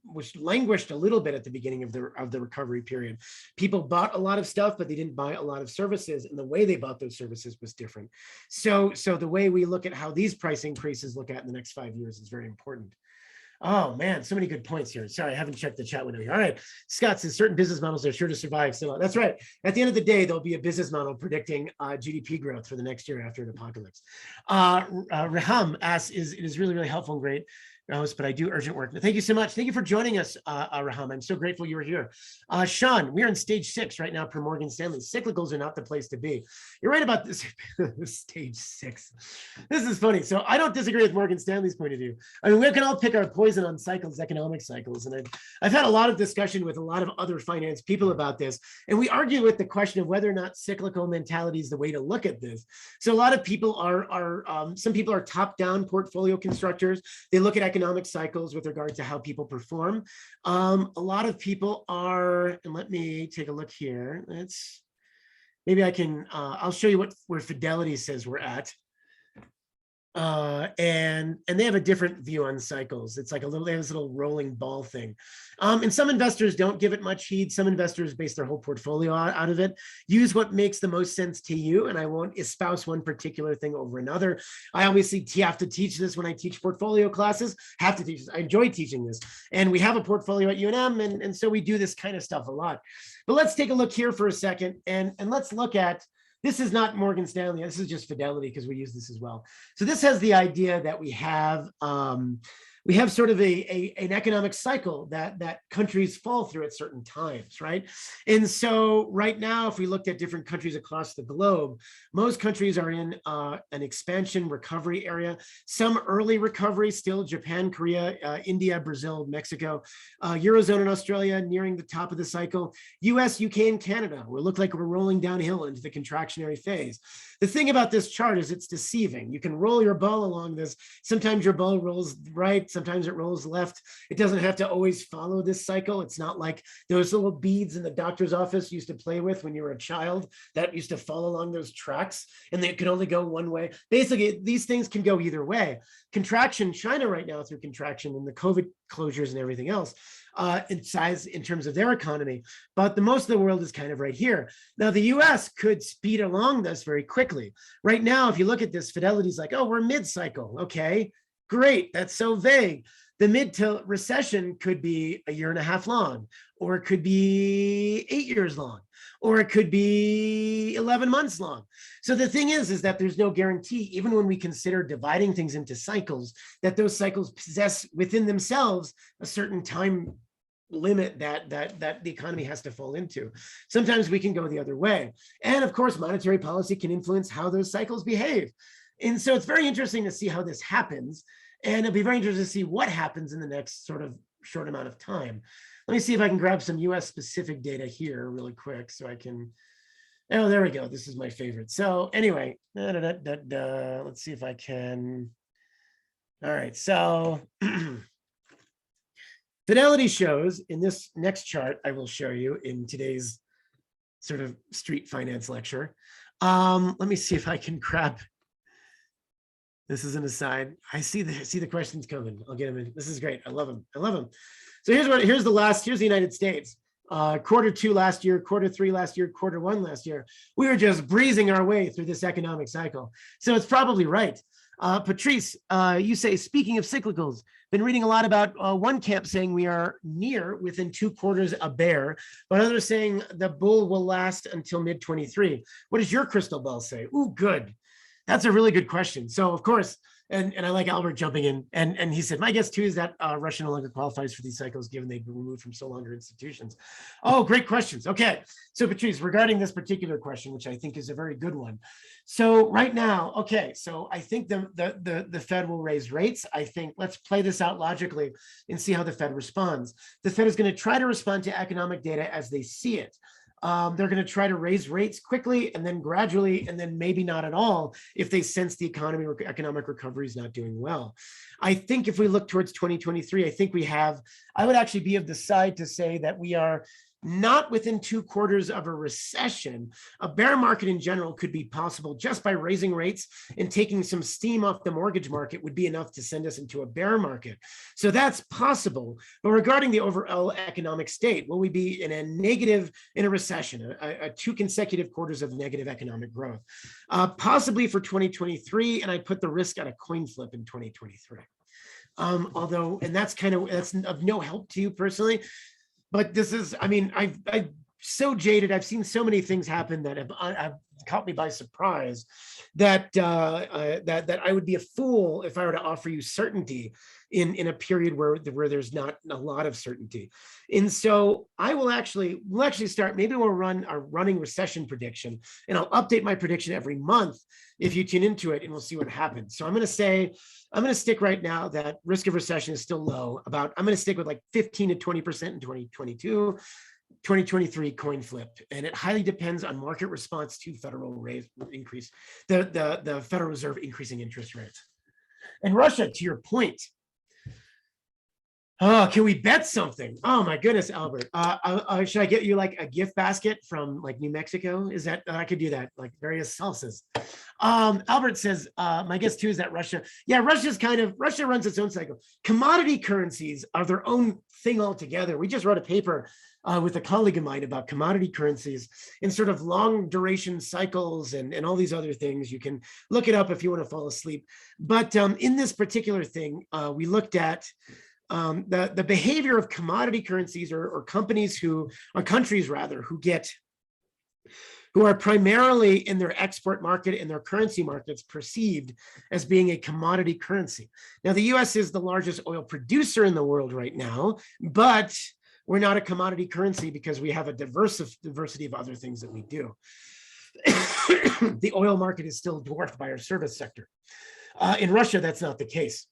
which languished a little bit at the beginning of the recovery period. People bought a lot of stuff, but they didn't buy a lot of services, and the way they bought those services was different. So the way we look at how these price increases look at in the next 5 years is very important. Oh man, so many good points here. Sorry, I haven't checked the chat window here. All right, Scott says certain business models are sure to survive. So that's right. At the end of the day, there'll be a business model predicting GDP growth for the next year after an apocalypse. Raham asks, it is really, really helpful and great, but I do urgent work. Thank you so much. Thank you for joining us, Raham. I'm so grateful you were here. Sean, we're in stage 6 right now per Morgan Stanley. Cyclicals are not the place to be. You're right about this. Stage 6. This is funny. So I don't disagree with Morgan Stanley's point of view. I mean, we can all pick our poison on cycles, economic cycles. And I've had a lot of discussion with a lot of other finance people about this. And we argue with the question of whether or not cyclical mentality is the way to look at this. So a lot of people some people are top-down portfolio constructors. They look at economic cycles with regard to how people perform. A lot of people are, and let me take a look here. Maybe I can, I'll show you where Fidelity says we're at. And they have a different view on cycles. It's like they have this little rolling ball thing. And some investors don't give it much heed. Some investors base their whole portfolio out of it. Use what makes the most sense to you. And I won't espouse one particular thing over another. I obviously have to teach this when I teach portfolio classes. Have to teach this. I enjoy teaching this. And we have a portfolio at UNM. And so we do this kind of stuff a lot. But let's take a look here for a second. And let's look at, this is not Morgan Stanley. This is just Fidelity because we use this as well. So this has the idea that we have sort of an economic cycle that countries fall through at certain times, right? And so right now, if we looked at different countries across the globe, most countries are in an expansion recovery area. Some early recovery still, Japan, Korea, India, Brazil, Mexico, Eurozone and Australia nearing the top of the cycle. US, UK, and Canada, we look like we're rolling downhill into the contractionary phase. The thing about this chart is it's deceiving. You can roll your ball along this. Sometimes your ball rolls right, sometimes it rolls left. It doesn't have to always follow this cycle. It's not like those little beads in the doctor's office you used to play with when you were a child that used to fall along those tracks and they could only go one way. Basically, these things can go either way. Contraction, China right now through contraction and the COVID closures and everything else, in size in terms of their economy, but the most of the world is kind of right here. Now, the US could speed along this very quickly. Right now, if you look at this, Fidelity's like, oh, we're mid-cycle. Okay, great. That's so vague. The mid to recession could be a year and a half long, or it could be 8 years long, or it could be 11 months long. So the thing is that there's no guarantee, even when we consider dividing things into cycles, that those cycles possess within themselves a certain time limit that the economy has to fall into. Sometimes we can go the other way. And of course, monetary policy can influence how those cycles behave. And so it's very interesting to see how this happens. And it'll be very interesting to see what happens in the next sort of short amount of time. Let me see if I can grab some US specific data here really quick so I can, oh, there we go. This is my favorite. So anyway, let's see if I can. All right, so Fidelity shows in this next chart I will show you in today's sort of street finance lecture. Let me see if I can grab. This is an aside. I see the questions coming. I'll get them in. This is great. I love them. I love them. So here's the United States. Quarter two last year, quarter three last year, quarter one last year, we were just breezing our way through this economic cycle. So it's probably right. Patrice, you say, speaking of cyclicals, been reading a lot about one camp saying we are within 2 quarters a bear, but others saying the bull will last until mid 23. What does your crystal ball say? Ooh, good. That's a really good question. So of course, and I like Albert jumping in, and he said, my guess too is that Russia no longer qualifies for these cycles given they've been removed from so longer institutions. Oh, great questions. Okay, so Patrice, regarding this particular question, which I think is a very good one. So right now, okay, so I think the Fed will raise rates. I think let's play this out logically and see how the Fed responds. The Fed is going to try to respond to economic data as they see it. They're going to try to raise rates quickly and then gradually, and then maybe not at all if they sense the economy or economic recovery is not doing well. I think if we look towards 2023, I think I would actually be of the side to say that we are not within 2 quarters of a recession. A bear market in general could be possible just by raising rates and taking some steam off the mortgage market would be enough to send us into a bear market. So that's possible. But regarding the overall economic state, will we be in a recession, a 2 consecutive quarters of negative economic growth? Possibly for 2023, and I put the risk on a coin flip in 2023. Although, and that's of no help to you personally. But this is, I mean, I'm so jaded. I've seen so many things happen that have caught me by surprise that that I would be a fool if I were to offer you certainty in a period where there's not a lot of certainty. And so we'll actually start, maybe we'll run our running recession prediction, and I'll update my prediction every month if you tune into it, and we'll see what happens. So I'm going to stick right now that risk of recession is still low. I'm going to stick with like 15 to 20% in 2022, 2023 coin flip. And it highly depends on market response to federal rate increase, the Federal Reserve increasing interest rates. And Russia, to your point, oh, can we bet something? Oh my goodness, Albert. Should I get you like a gift basket from like New Mexico? Is that, I could do that, like various salsas. Albert says, my guess too is that Russia runs its own cycle. Commodity currencies are their own thing altogether. We just wrote a paper with a colleague of mine about commodity currencies and sort of long duration cycles and all these other things. You can look it up if you want to fall asleep. But in this particular thing, we looked at the behavior of commodity currencies or countries who are primarily in their export market and their currency markets perceived as being a commodity currency. Now, the US is the largest oil producer in the world right now, but we're not a commodity currency because we have a diversity of other things that we do. The oil market is still dwarfed by our service sector. In Russia, that's not the case.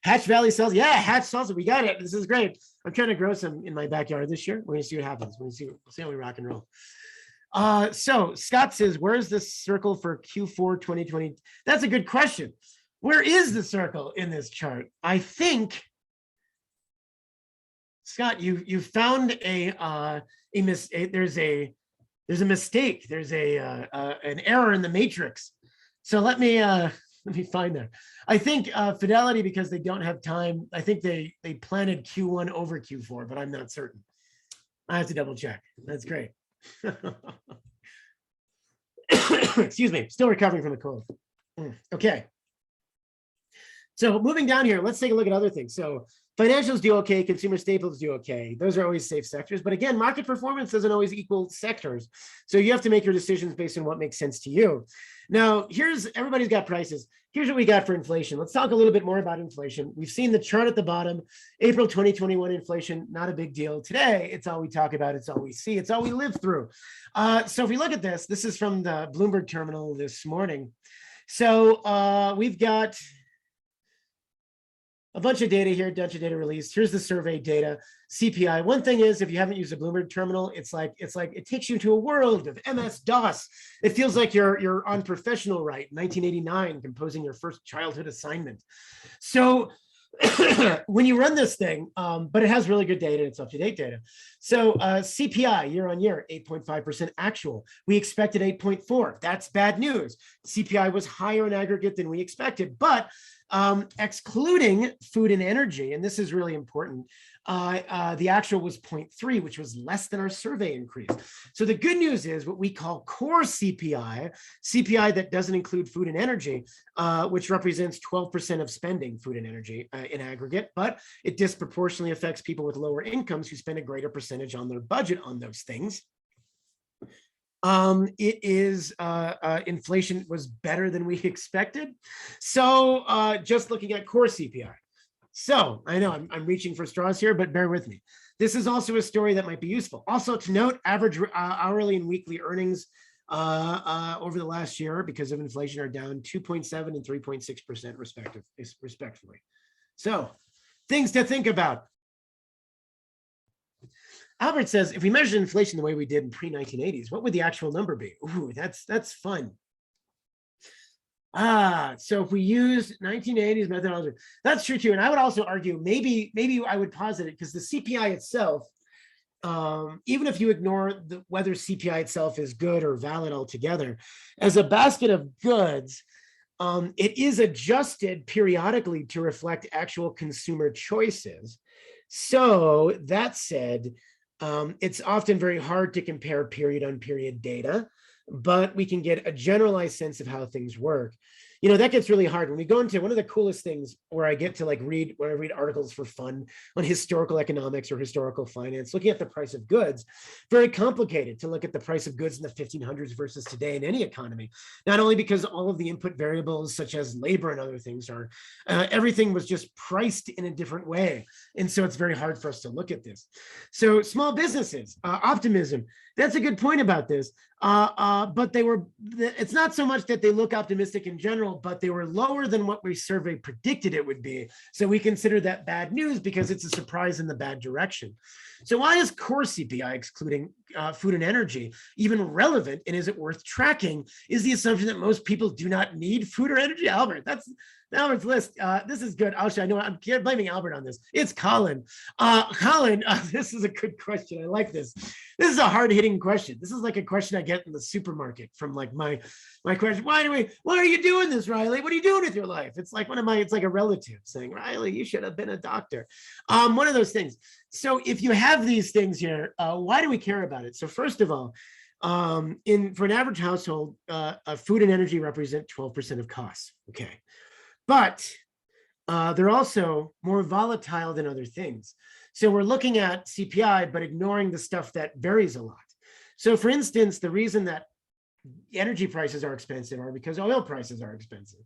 Hatch Valley sells, yeah, Hatch sells it. We got it. This is great. I'm trying to grow some in my backyard this year. We're going to see what happens. We'll see how we rock and roll. So Scott says, where's the circle for Q4 2020? That's a good question. Where is the circle in this chart? I think, Scott, you found a mistake. There's a mistake. There's an error in the matrix. So let me find that. I think Fidelity, because they don't have time, I think they planted Q1 over Q4, but I'm not certain. I have to double check. That's great. Excuse me, still recovering from the cold. Okay. So moving down here, let's take a look at other things. So financials do okay, consumer staples do okay. Those are always safe sectors, but again, market performance doesn't always equal sectors. So you have to make your decisions based on what makes sense to you. Now, everybody's got prices. Here's what we got for inflation. Let's talk a little bit more about inflation. We've seen the chart at the bottom. April 2021 inflation, not a big deal. Today, it's all we talk about. It's all we see. It's all we live through. So if we look at this is from the Bloomberg terminal this morning. So we've got a bunch of data here, bunch of data released. Here's the survey data, CPI. One thing is, if you haven't used a Bloomberg terminal, it's like it takes you to a world of MS-DOS. It feels like you're on professional right, 1989, composing your first childhood assignment. So when you run this thing, but it has really good data, it's up-to-date data. So CPI year on year, 8.5% actual. We expected 8.4. That's bad news. CPI was higher in aggregate than we expected, but Excluding food and energy, and this is really important, the actual was 0.3, which was less than our survey increase. So the good news is what we call core CPI, CPI that doesn't include food and energy, which represents 12% of spending, food and energy in aggregate, but it disproportionately affects people with lower incomes who spend a greater percentage on their budget on those things. It is inflation was better than we expected. So just looking at core CPI. So I know I'm reaching for straws here, but bear with me. This is also a story that might be useful. Also to note, average hourly and weekly earnings over the last year because of inflation are down 2.7 and 3.6% respectively. So things to think about. Albert says, if we measure inflation the way we did in pre-1980s, what would the actual number be? Ooh, that's fun. So if we used 1980s methodology, that's true too. And I would also argue, maybe I would posit it because the CPI itself, even if you ignore whether CPI itself is good or valid altogether, as a basket of goods, it is adjusted periodically to reflect actual consumer choices. So that said, it's often very hard to compare period on period data, but we can get a generalized sense of how things work. You know, that gets really hard when we go into one of the coolest things where I get to like read articles for fun on historical economics or historical finance, looking at the price of goods. Very complicated to look at the price of goods in the 1500s versus today in any economy, not only because all of the input variables such as labor and other things are, everything was just priced in a different way. And so it's very hard for us to look at this. So small businesses, optimism, that's a good point about this. But it's not so much that they look optimistic in general, but they were lower than what we survey predicted it would be. So we consider that bad news because it's a surprise in the bad direction. So why is core CPI, excluding food and energy, even relevant, and is it worth tracking? Is the assumption that most people do not need food or energy? Albert, that's Albert's list. This is good. Actually, I know I'm blaming Albert on this. It's Colin. Colin, this is a good question. I like this. This is a hard-hitting question. This is like a question I get in the supermarket from like my question. Why are you doing this, Reilly? What are you doing with your life? It's like it's like a relative saying, Reilly, you should have been a doctor. One of those things. So if you have these things here, why do we care about it? So first of all, for an average household, food and energy represent 12% of costs. Okay. But they're also more volatile than other things. So we're looking at CPI, but ignoring the stuff that varies a lot. So for instance, the reason that energy prices are expensive are because oil prices are expensive.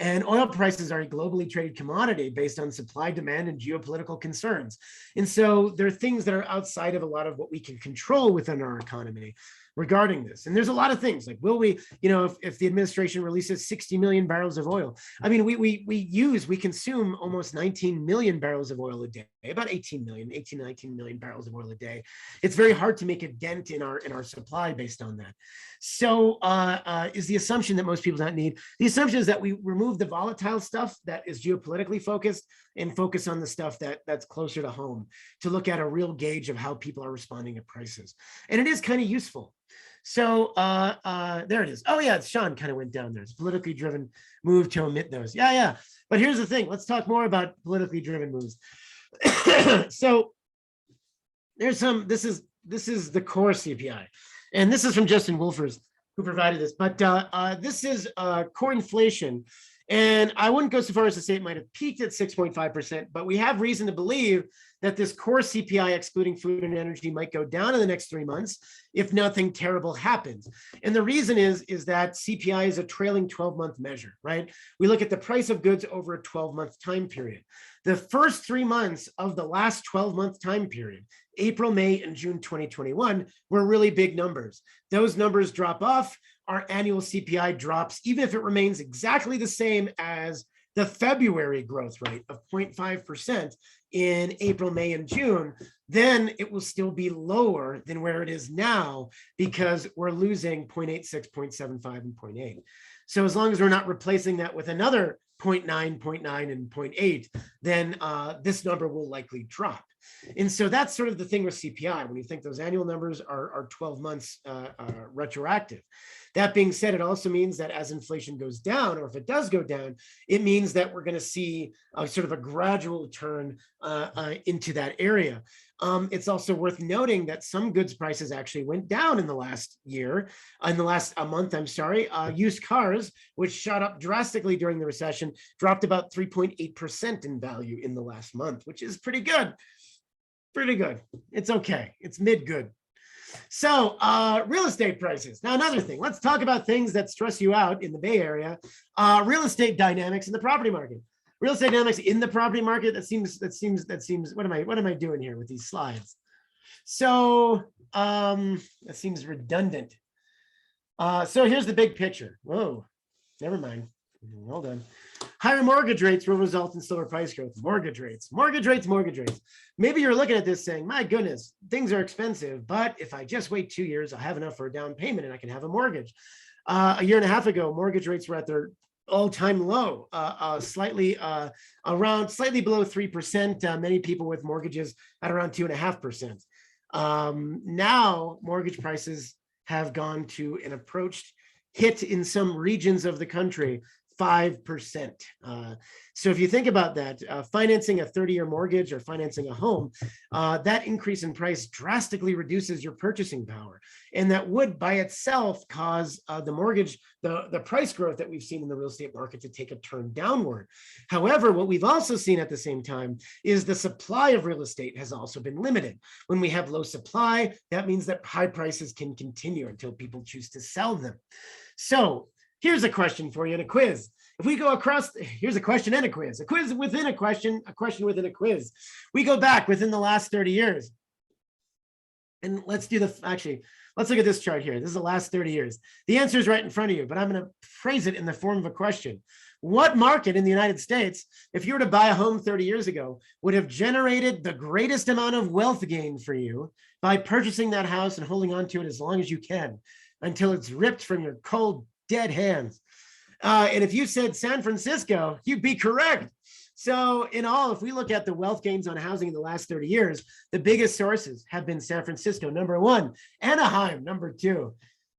And oil prices are a globally traded commodity based on supply, demand, and geopolitical concerns. And so there are things that are outside of a lot of what we can control within our economy regarding this. And there's a lot of things like, will we, if the administration releases 60 million barrels of oil, I mean, we consume almost 19 million barrels of oil a day, about 19 million barrels of oil a day. It's very hard to make a dent in our supply based on that. So is the assumption that most people don't need. The assumption is that we remove the volatile stuff that is geopolitically focused and focus on the stuff that's closer to home to look at a real gauge of how people are responding to prices. And it is kind of useful. So there it is. Oh yeah, Sean kind of went down there. It's politically driven move to omit those. Yeah. But here's the thing. Let's talk more about politically driven moves. So there's this is the core CPI. And this is from Justin Wolfers, who provided this. But this is core inflation. And I wouldn't go so far as to say it might have peaked at 6.5%, but we have reason to believe that this core CPI, excluding food and energy, might go down in the next 3 months if nothing terrible happens. And the reason is that CPI is a trailing 12-month measure, right? We look at the price of goods over a 12-month time period. The first 3 months of the last 12-month time period, April, May, and June 2021, were really big numbers. Those numbers drop off. Our annual CPI drops, even if it remains exactly the same as the February growth rate of 0.5% in April, May, and June, then it will still be lower than where it is now because we're losing 0.86, 0.75, and 0.8. So as long as we're not replacing that with another 0.9, 0.9, and 0.8, then this number will likely drop. And so that's sort of the thing with CPI, when you think those annual numbers are 12 months retroactive. That being said, it also means that as inflation goes down, or if it does go down, it means that we're going to see sort of a gradual turn into that area. It's also worth noting that some goods prices actually went down in the last year, in the last month, I'm sorry. Used cars, which shot up drastically during the recession, dropped about 3.8% in value in the last month, which is pretty good. Pretty good. It's okay. It's mid-good. So real estate prices. Now, another thing, let's talk about things that stress you out in the Bay Area. Real estate dynamics in the property market. Real estate dynamics in the property market. That seems, what am I doing here with these slides? So that seems redundant. So here's the big picture. Whoa, never mind. Hold on. Higher mortgage rates will result in slower price growth. Mortgage rates. Maybe you're looking at this saying, my goodness, things are expensive, but if I just wait 2 years, I'll have enough for a down payment and I can have a mortgage. A year and a half ago, mortgage rates were at their all-time low, slightly below 3%. Many people with mortgages at around 2.5%. Now, mortgage prices have gone to an approached hit in some regions of the country, 5%. So if you think about that, financing a 30-year mortgage or financing a home, that increase in price drastically reduces your purchasing power. And that would by itself cause the price growth that we've seen in the real estate market to take a turn downward. However, what we've also seen at the same time is the supply of real estate has also been limited. When we have low supply, that means that high prices can continue until people choose to sell them. So here's a question for you in a quiz. If we go across, here's a question and a quiz within a question within a quiz. We go back within the last 30 years. And let's look at this chart here. This is the last 30 years. The answer is right in front of you, but I'm going to phrase it in the form of a question. What market in the United States, if you were to buy a home 30 years ago, would have generated the greatest amount of wealth gain for you by purchasing that house and holding on to it as long as you can until it's ripped from your cold, dead hands? And if you said San Francisco, you'd be correct. So in all, if we look at the wealth gains on housing in the last 30 years, the biggest sources have been San Francisco, number 1, Anaheim, number 2,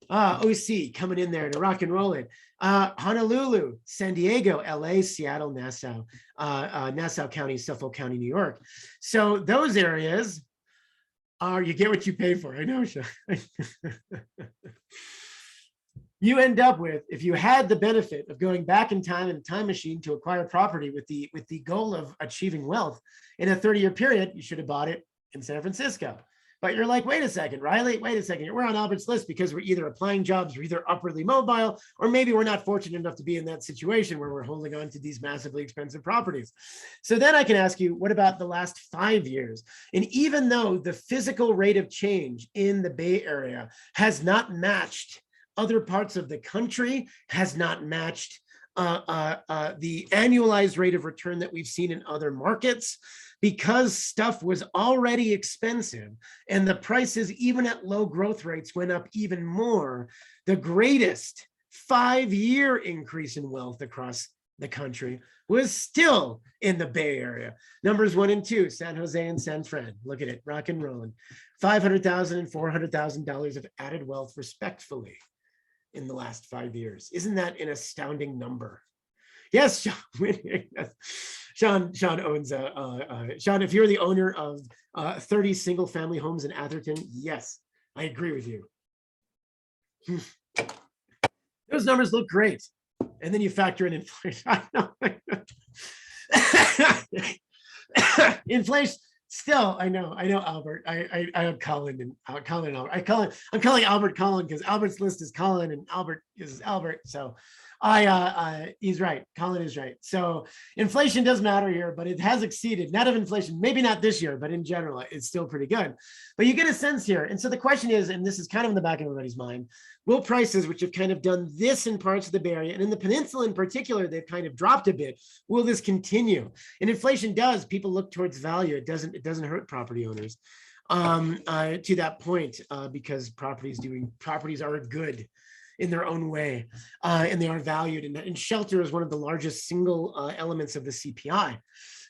OC coming in there to rock and roll it, Honolulu, San Diego, LA, Seattle, Nassau, Nassau County, Suffolk County, New York. So those areas are, you get what you pay for. I know, Sean. You end up with, if you had the benefit of going back in time in a time machine to acquire property with the goal of achieving wealth in a 30-year period, you should have bought it in San Francisco. But you're like, wait a second, Reilly, wait a second. We're on Albert's list because we're either applying jobs, we're either upwardly mobile, or maybe we're not fortunate enough to be in that situation where we're holding on to these massively expensive properties. So then I can ask you, what about the last 5 years? And even though the physical rate of change in the Bay Area has not matched other parts of the country, has not matched the annualized rate of return that we've seen in other markets, because stuff was already expensive and the prices, even at low growth rates, went up even more. The greatest 5-year increase in wealth across the country was still in the Bay Area. Numbers 1 and 2, San Jose and San Fran. Look at it, rock and rolling. $500,000 and $400,000 of added wealth, respectfully, in the last 5 years. Isn't that an astounding number? Yes, Sean. Sean owns Sean, if you're the owner of 30 single family homes in Atherton, yes, I agree with you. Those numbers look great. And then you factor in inflation. I know. Inflation. Still, I know, Albert. I Colin and Colin. I'm calling Albert Colin because Albert's list is Colin and Albert is Albert. So he's right. Colin is right. So inflation does matter here, but it has exceeded net of inflation. Maybe not this year, but in general, it's still pretty good. But you get a sense here. And so the question is, and this is kind of in the back of everybody's mind, will prices, which have kind of done this in parts of the Bay Area and in the peninsula in particular, they've kind of dropped a bit. Will this continue? And inflation does. People look towards value. It doesn't hurt property owners to that point because properties are good in their own way, and they are valued. And shelter is one of the largest single elements of the CPI.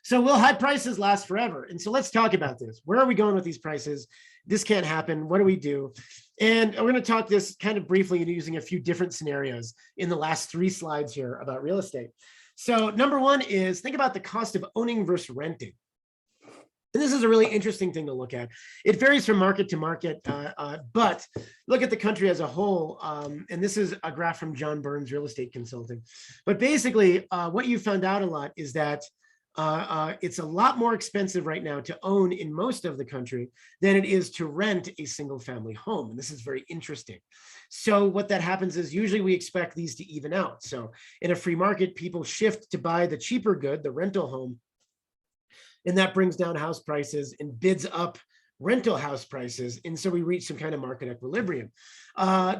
So will high prices last forever? And so let's talk about this. Where are we going with these prices? This can't happen. What do we do? And we're going to talk this kind of briefly using a few different scenarios in the last 3 slides here about real estate. So number one is think about the cost of owning versus renting. And this is a really interesting thing to look at. It varies from market to market, but look at the country as a whole. And this is a graph from John Burns, Real Estate Consulting. But basically, what you found out a lot is that it's a lot more expensive right now to own in most of the country than it is to rent a single family home. And this is very interesting. So what that happens is usually we expect these to even out. So in a free market, people shift to buy the cheaper good, the rental home, and that brings down house prices and bids up rental house prices. And so we reach some kind of market equilibrium.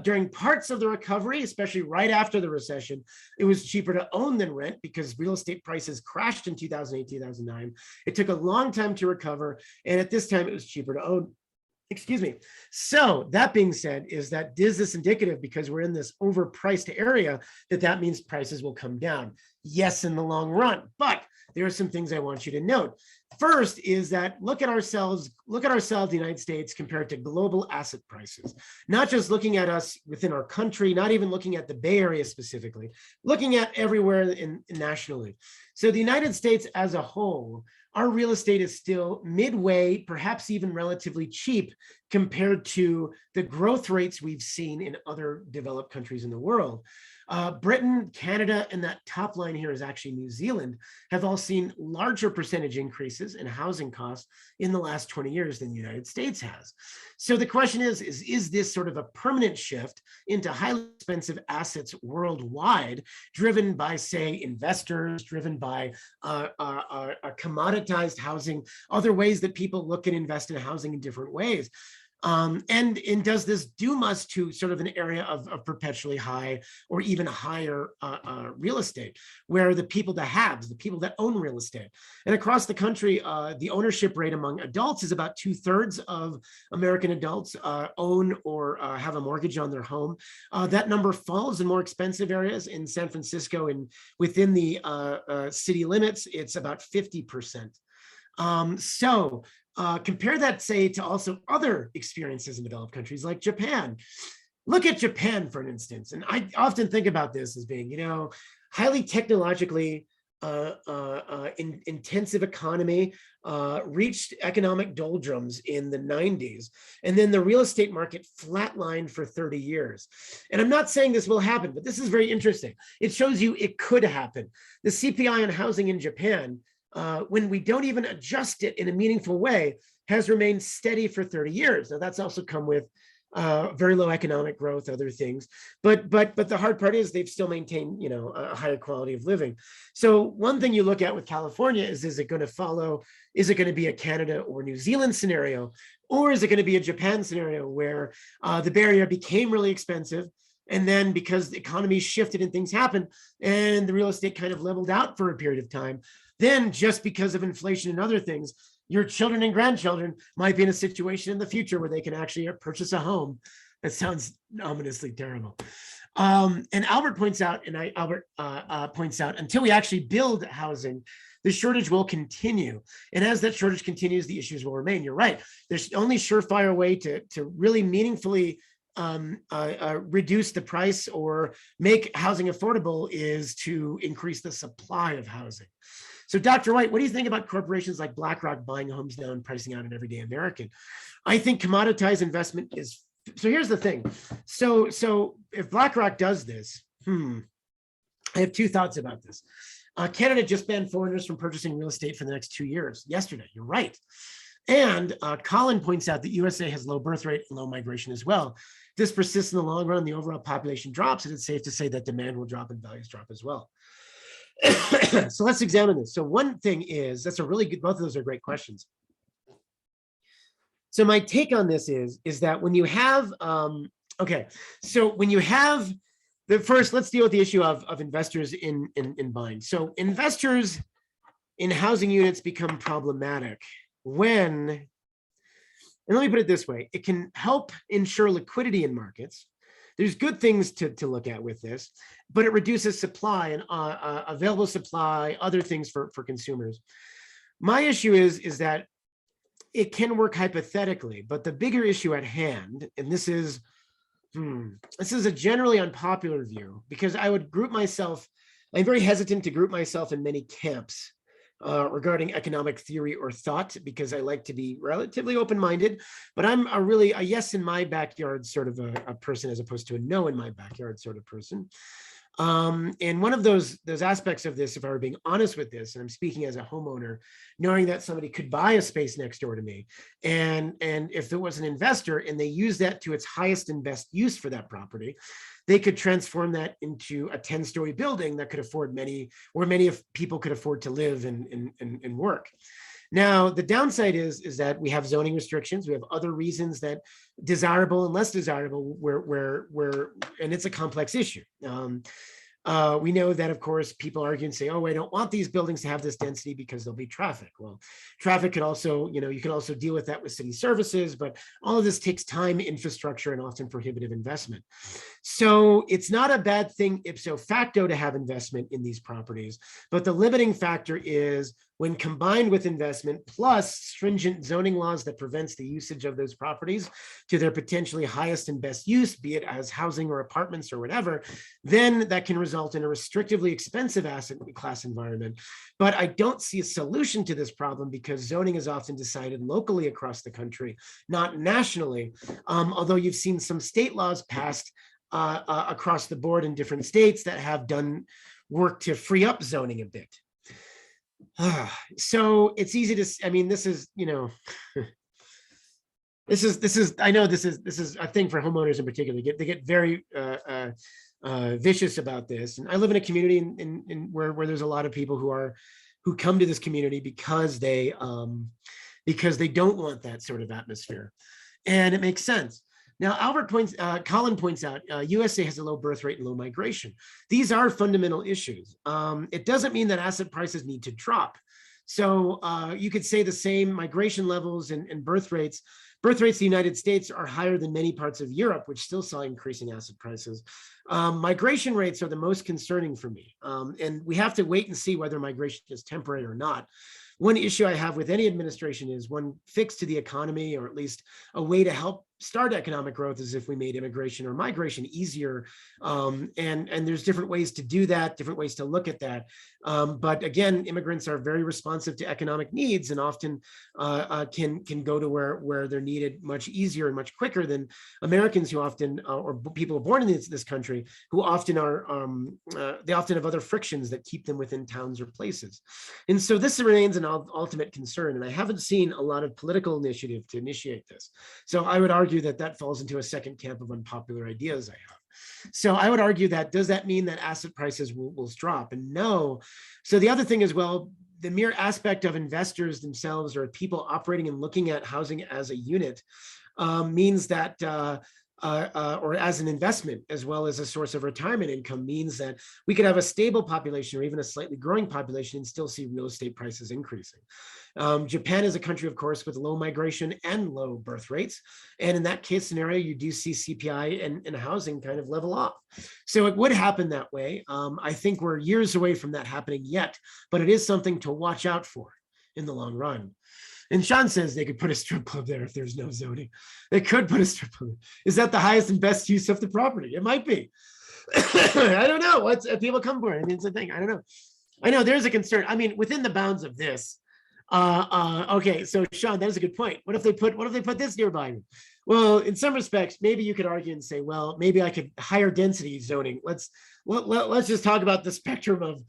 During parts of the recovery, especially right after the recession, it was cheaper to own than rent because real estate prices crashed in 2008, 2009. It took a long time to recover. And at this time, it was cheaper to own. Excuse me. So that being said, is this indicative because we're in this overpriced area that means prices will come down? Yes, in the long run, but there are some things I want you to note. First is that look at ourselves, the United States compared to global asset prices, not just looking at us within our country, not even looking at the Bay Area specifically, looking at everywhere nationally. So the United States as a whole, our real estate is still midway, perhaps even relatively cheap compared to the growth rates we've seen in other developed countries in the world. Britain, Canada, and that top line here is actually New Zealand, have all seen larger percentage increases in housing costs in the last 20 years than the United States has. So the question is this sort of a permanent shift into highly expensive assets worldwide, driven by, say, investors, driven by commoditized housing, other ways that people look and invest in housing in different ways? And does this doom us to sort of an area of perpetually high or even higher real estate, where the people that own real estate, and across the country, the ownership rate among adults is about 2/3 of American adults own or have a mortgage on their home. That number falls in more expensive areas. In San Francisco and within the city limits, it's about 50%. Compare that, say, to also other experiences in developed countries like Japan. Look at Japan, for an instance. And I often think about this as being, highly technologically intensive economy, reached economic doldrums in the 90s. And then the real estate market flatlined for 30 years. And I'm not saying this will happen, but this is very interesting. It shows you it could happen. The CPI on housing in Japan, when we don't even adjust it in a meaningful way, has remained steady for 30 years. Now, that's also come with very low economic growth, other things. But the hard part is they've still maintained, a higher quality of living. So one thing you look at with California is it going to be a Canada or New Zealand scenario? Or is it going to be a Japan scenario where the Bay Area became really expensive? And then because the economy shifted and things happened and the real estate kind of leveled out for a period of time, then just because of inflation and other things, your children and grandchildren might be in a situation in the future where they can actually purchase a home. That sounds ominously terrible. And Albert points out, until we actually build housing, the shortage will continue. And as that shortage continues, the issues will remain. You're right. There's only surefire way to really meaningfully reduce the price or make housing affordable is to increase the supply of housing. So Dr. White, what do you think about corporations like BlackRock buying homes now and pricing out an everyday American? I think commoditized investment is, so here's the thing. So if BlackRock does this, I have 2 thoughts about this. Canada just banned foreigners from purchasing real estate for the next 2 years. Yesterday, you're right. And Colin points out that USA has low birth rate and low migration as well. If this persists in the long run, the overall population drops, and it's safe to say that demand will drop and values drop as well. So let's examine this. So one thing is, that's a really good, both of those are great questions. So my take on this is that when you have, when you have first, let's deal with the issue of investors in buying. So investors in housing units become problematic when, and let me put it this way, it can help ensure liquidity in markets. There's good things to look at with this, but it reduces supply and available supply, other things for consumers. My issue is that it can work hypothetically, but the bigger issue at hand, and this is a generally unpopular view, because I would group myself, I'm very hesitant to group myself in many camps regarding economic theory or thought, because I like to be relatively open-minded, but I'm a yes in my backyard sort of a person, as opposed to a no in my backyard sort of person. And one of those aspects of this, if I were being honest with this, and I'm speaking as a homeowner, knowing that somebody could buy a space next door to me, and if there was an investor and they use that to its highest and best use for that property, they could transform that into a 10-story building that could afford where many people could afford to live and work. Now, the downside is that we have zoning restrictions. We have other reasons that desirable and less desirable, and it's a complex issue. We know that, of course, people argue and say, oh, I don't want these buildings to have this density because there'll be traffic. Well, traffic could also, you can also deal with that with city services, but all of this takes time, infrastructure, and often prohibitive investment. So it's not a bad thing ipso facto to have investment in these properties, but the limiting factor is when combined with investment plus stringent zoning laws that prevents the usage of those properties to their potentially highest and best use, be it as housing or apartments or whatever, then that can result in a restrictively expensive asset class environment. But I don't see a solution to this problem, because zoning is often decided locally across the country, not nationally, although you've seen some state laws passed across the board in different states that have done work to free up zoning a bit. So it's easy to, I mean, this is, I know this is a thing for homeowners in particular. They get very vicious about this. And I live in a community in where there's a lot of people who come to this community because they don't want that sort of atmosphere. And it makes sense. Now, Colin points out, USA has a low birth rate and low migration. These are fundamental issues. It doesn't mean that asset prices need to drop. So you could say the same migration levels and birth rates. Birth rates in the United States are higher than many parts of Europe, which still saw increasing asset prices. Migration rates are the most concerning for me. And we have to wait and see whether migration is temporary or not. One issue I have with any administration is one fix to the economy, or at least a way to help start economic growth, is if we made immigration or migration easier. And there's different ways to do that, different ways to look at that. But again, immigrants are very responsive to economic needs, and often can go to where they're needed much easier and much quicker than Americans who often, or people born in this country, who often they often have other frictions that keep them within towns or places. And so this remains an ultimate concern. And I haven't seen a lot of political initiative to initiate this. So I would argue that falls into a second camp of unpopular ideas I have. So I would argue that, does that mean that asset prices will drop? And no. So the other thing is, well, the mere aspect of investors themselves, or people operating and looking at housing as a unit, means that, or as an investment, as well as a source of retirement income, means that we could have a stable population or even a slightly growing population and still see real estate prices increasing. Japan is a country, of course, with low migration and low birth rates. And in that case scenario, you do see CPI and housing kind of level off. So it would happen that way. I think we're years away from that happening yet, but it is something to watch out for in the long run. And Sean says they could put a strip club there if there's no zoning. They could put a strip club. Is that the highest and best use of the property? It might be. I don't know. What's people come for it? I mean, it's a thing. I don't know. I know there's a concern. I mean, within the bounds of this. Okay, so Sean, that is a good point. What if they put this nearby me? Well, in some respects, maybe you could argue and say, well, maybe I could higher density zoning. Let's just talk about the spectrum of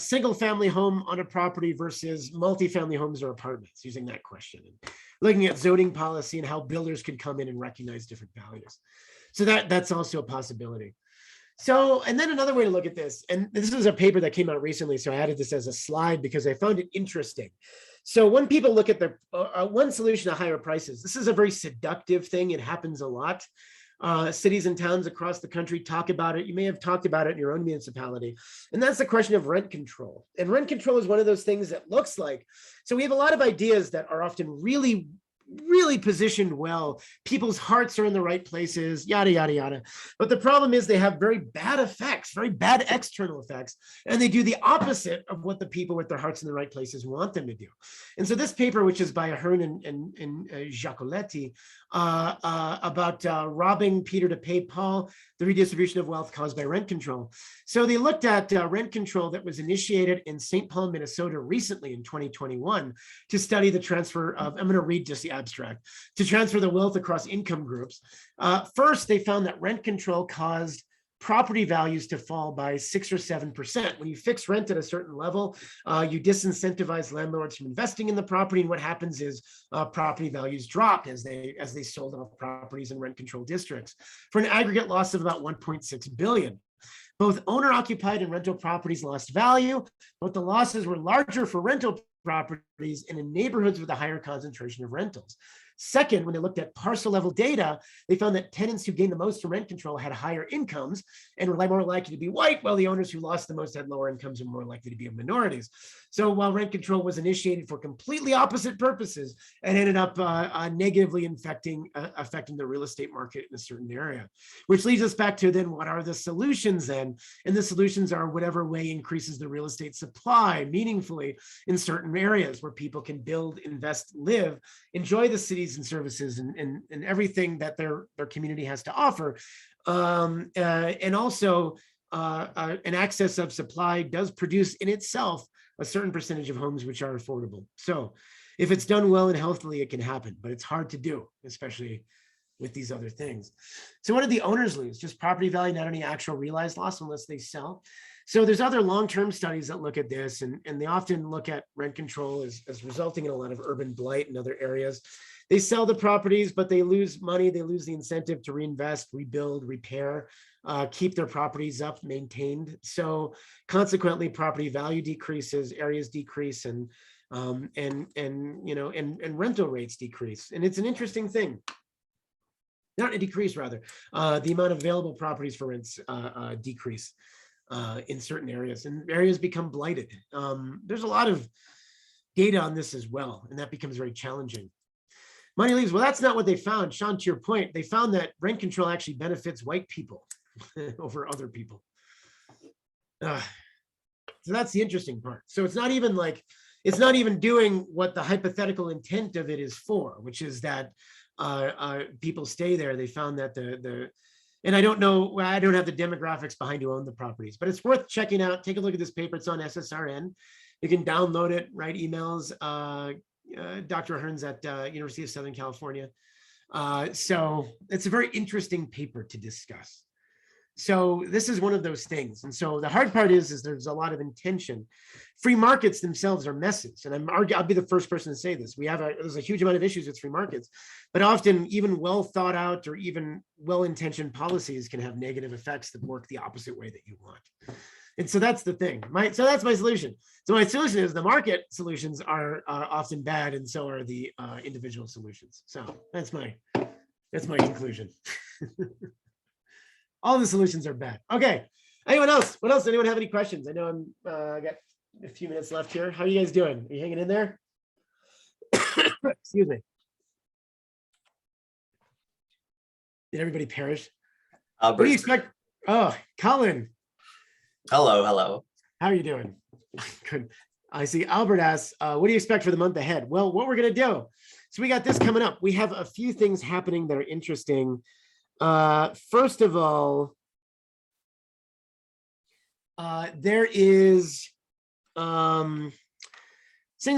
single family home on a property versus multifamily homes or apartments, using that question, and looking at zoning policy and how builders could come in and recognize different values. So that's also a possibility. So, and then another way to look at this, and this is a paper that came out recently, so I added this as a slide because I found it interesting. So when people look at the one solution to higher prices, this is a very seductive thing. It happens a lot. Cities and towns across the country talk about it. You may have talked about it in your own municipality. And that's the question of rent control. And rent control is one of those things that looks like, so we have a lot of ideas that are often really really positioned well. People's hearts are in the right places, yada, yada, yada. But the problem is they have very bad effects, very bad external effects, and they do the opposite of what the people with their hearts in the right places want them to do. And so this paper, which is by Ahern and Giacoletti, about robbing Peter to pay Paul, the redistribution of wealth caused by rent control. So they looked at rent control that was initiated in St. Paul, Minnesota recently in 2021 to study the transfer of, I'm going to read just the abstract, to transfer the wealth across income groups. First, they found that rent control caused property values to fall by 6 or 7%. When you fix rent at a certain level, you disincentivize landlords from investing in the property. And what happens is property values dropped as they sold off properties in rent control districts for an aggregate loss of about 1.6 billion. Both owner-occupied and rental properties lost value, but the losses were larger for rental properties and in neighborhoods with a higher concentration of rentals. Second, when they looked at parcel level data, they found that tenants who gained the most from rent control had higher incomes and were more likely to be white, while the owners who lost the most had lower incomes and more likely to be of minorities. So while rent control was initiated for completely opposite purposes, it ended up negatively affecting the real estate market in a certain area, which leads us back to then what are the solutions then? And the solutions are whatever way increases the real estate supply meaningfully in certain areas where people can build, invest, live, enjoy the cities and services and everything that their community has to offer. And also an excess of supply does produce in itself a certain percentage of homes which are affordable. So if it's done well and healthily, it can happen, but it's hard to do, especially with these other things. So what do the owners lose? Just property value, not any actual realized loss unless they sell. So there's other long-term studies that look at this, and they often look at rent control as resulting in a lot of urban blight in other areas. They sell the properties, but they lose money. They lose the incentive to reinvest, rebuild, repair, keep their properties up, maintained. So consequently, property value decreases, areas decrease, and rental rates decrease. And it's an interesting thing. Not a decrease, rather. The amount of available properties for rents decrease in certain areas, and areas become blighted. There's a lot of data on this as well, and that becomes very challenging. Money leaves. Well, that's not what they found. Sean, to your point, they found that rent control actually benefits white people over other people. So that's the interesting part. So it's not even doing what the hypothetical intent of it is for, which is that people stay there. They found that and I don't know, I don't have the demographics behind who own the properties, but it's worth checking out. Take a look at this paper. It's on SSRN. You can download it, write emails. Dr. Ahern's at University of Southern California. So it's a very interesting paper to discuss. So this is one of those things. And so the hard part is there's a lot of intention. Free markets themselves are messes. And I'll be the first person to say this. There's a huge amount of issues with free markets, but often even well thought out or even well-intentioned policies can have negative effects that work the opposite way that you want. And so that's the thing. So that's my solution. So my solution is the market solutions are often bad, and so are the individual solutions. So that's my conclusion. All the solutions are bad. Okay. Anyone else? What else? Anyone have any questions? I know I got a few minutes left here. How are you guys doing? Are you hanging in there? Excuse me. Did everybody perish? Albert. What do you expect? Oh, Colin. Hello. How are you doing? Good. I see Albert asks, what do you expect for the month ahead? Well, what we're going to do. So we got this coming up. We have a few things happening that are interesting. First of all, there is things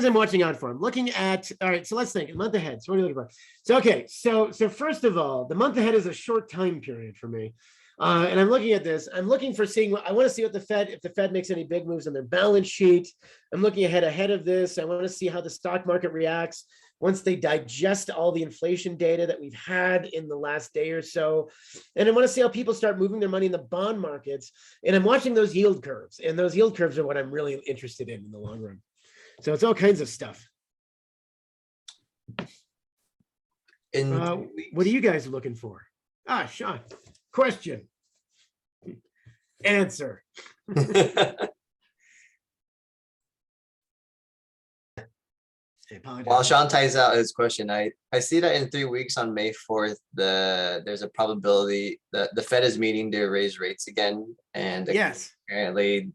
I'm watching out for. I'm looking at, all right, so let's think, a month ahead. So what are you looking for? So, okay, so first of all, the month ahead is a short time period for me. And I'm looking at this. I'm looking for I want to see what if the Fed makes any big moves on their balance sheet. I'm looking ahead of this. I want to see how the stock market reacts once they digest all the inflation data that we've had in the last day or so. And I want to see how people start moving their money in the bond markets. And I'm watching those yield curves. And those yield curves are what I'm really interested in the long run. So it's all kinds of stuff. What are you guys looking for? Sean. Question. Answer. I apologize. While Sean ties out his question, I see that in 3 weeks on May 4th, there's a probability that the Fed is meeting to raise rates again. And Yes. apparently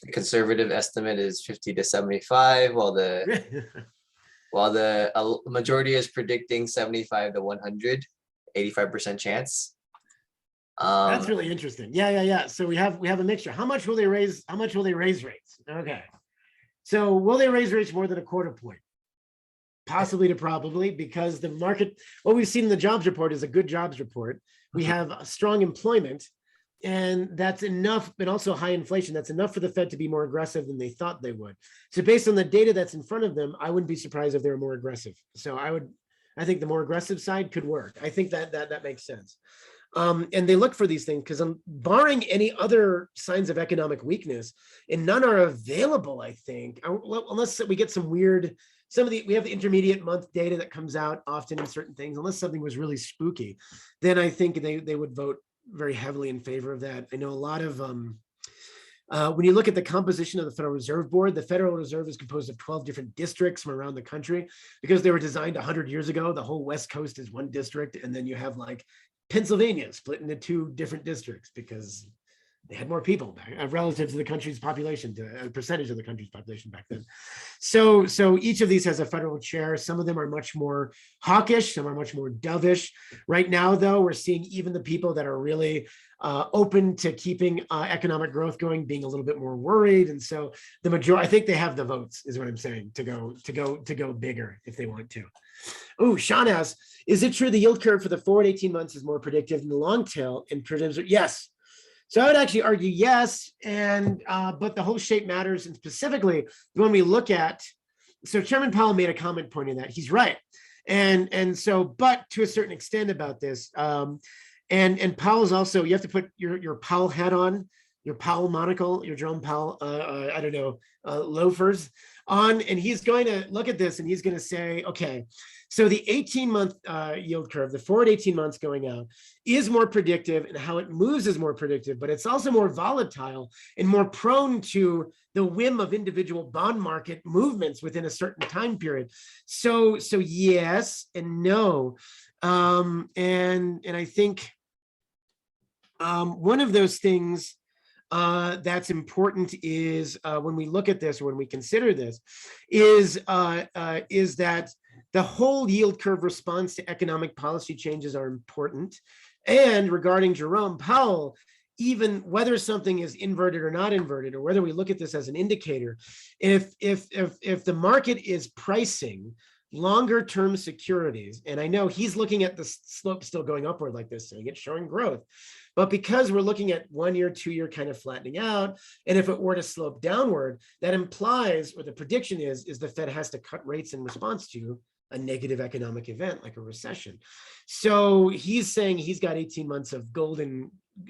the conservative estimate is 50 to 75, while the majority is predicting 75 to 100, 85% chance. That's really interesting. Yeah. So we have a mixture. How much will they raise? How much will they raise rates? Okay. So will they raise rates more than a quarter point? Possibly to probably, because the market, what we've seen in the jobs report is a good jobs report. We have a strong employment, and that's enough, but also high inflation. That's enough for the Fed to be more aggressive than they thought they would. So based on the data that's in front of them, I wouldn't be surprised if they were more aggressive. So I think the more aggressive side could work. I think that makes sense. And they look for these things because barring any other signs of economic weakness, and none are available, I think, unless we get some weird, we have the intermediate month data that comes out often in certain things, unless something was really spooky, then I think they would vote very heavily in favor of that. I know a lot of, when you look at the composition of the Federal Reserve Board, the Federal Reserve is composed of 12 different districts from around the country because they were designed 100 years ago. The whole West Coast is one district, and then you have like Pennsylvania split into 2 different districts because they had more people relative to the country's population, to a percentage of the country's population back then. So each of these has a federal chair. Some of them are much more hawkish, some are much more dovish. Right now, though, we're seeing even the people that are really open to keeping economic growth going being a little bit more worried. And so the majority, I think they have the votes, is what I'm saying, to go bigger if they want to. Oh, Sean asks, is it true the yield curve for the forward 18 months is more predictive than the long tail in predictions? Yes. So I would actually argue yes, and but the whole shape matters, and specifically when we look at, so Chairman Powell made a comment pointing that he's right, and so, but to a certain extent about this, and Powell's also, you have to put your Powell hat on, your Powell monocle, your Jerome Powell, I don't know, loafers on, and he's going to look at this and he's going to say, okay, so the 18-month yield curve, the forward 18 months going out, is more predictive, and how it moves is more predictive, but it's also more volatile and more prone to the whim of individual bond market movements within a certain time period. So yes and no, and I think one of those things that's important is when we look at this, or when we consider this, is that the whole yield curve response to economic policy changes are important. And regarding Jerome Powell, even whether something is inverted or not inverted, or whether we look at this as an indicator, if the market is pricing longer term securities, and I know he's looking at the slope still going upward like this, saying it's showing growth, but because we're looking at 1 year, 2 year kind of flattening out, and if it were to slope downward, that implies, or the prediction is the Fed has to cut rates in response to a negative economic event like a recession. So he's saying he's got 18 months of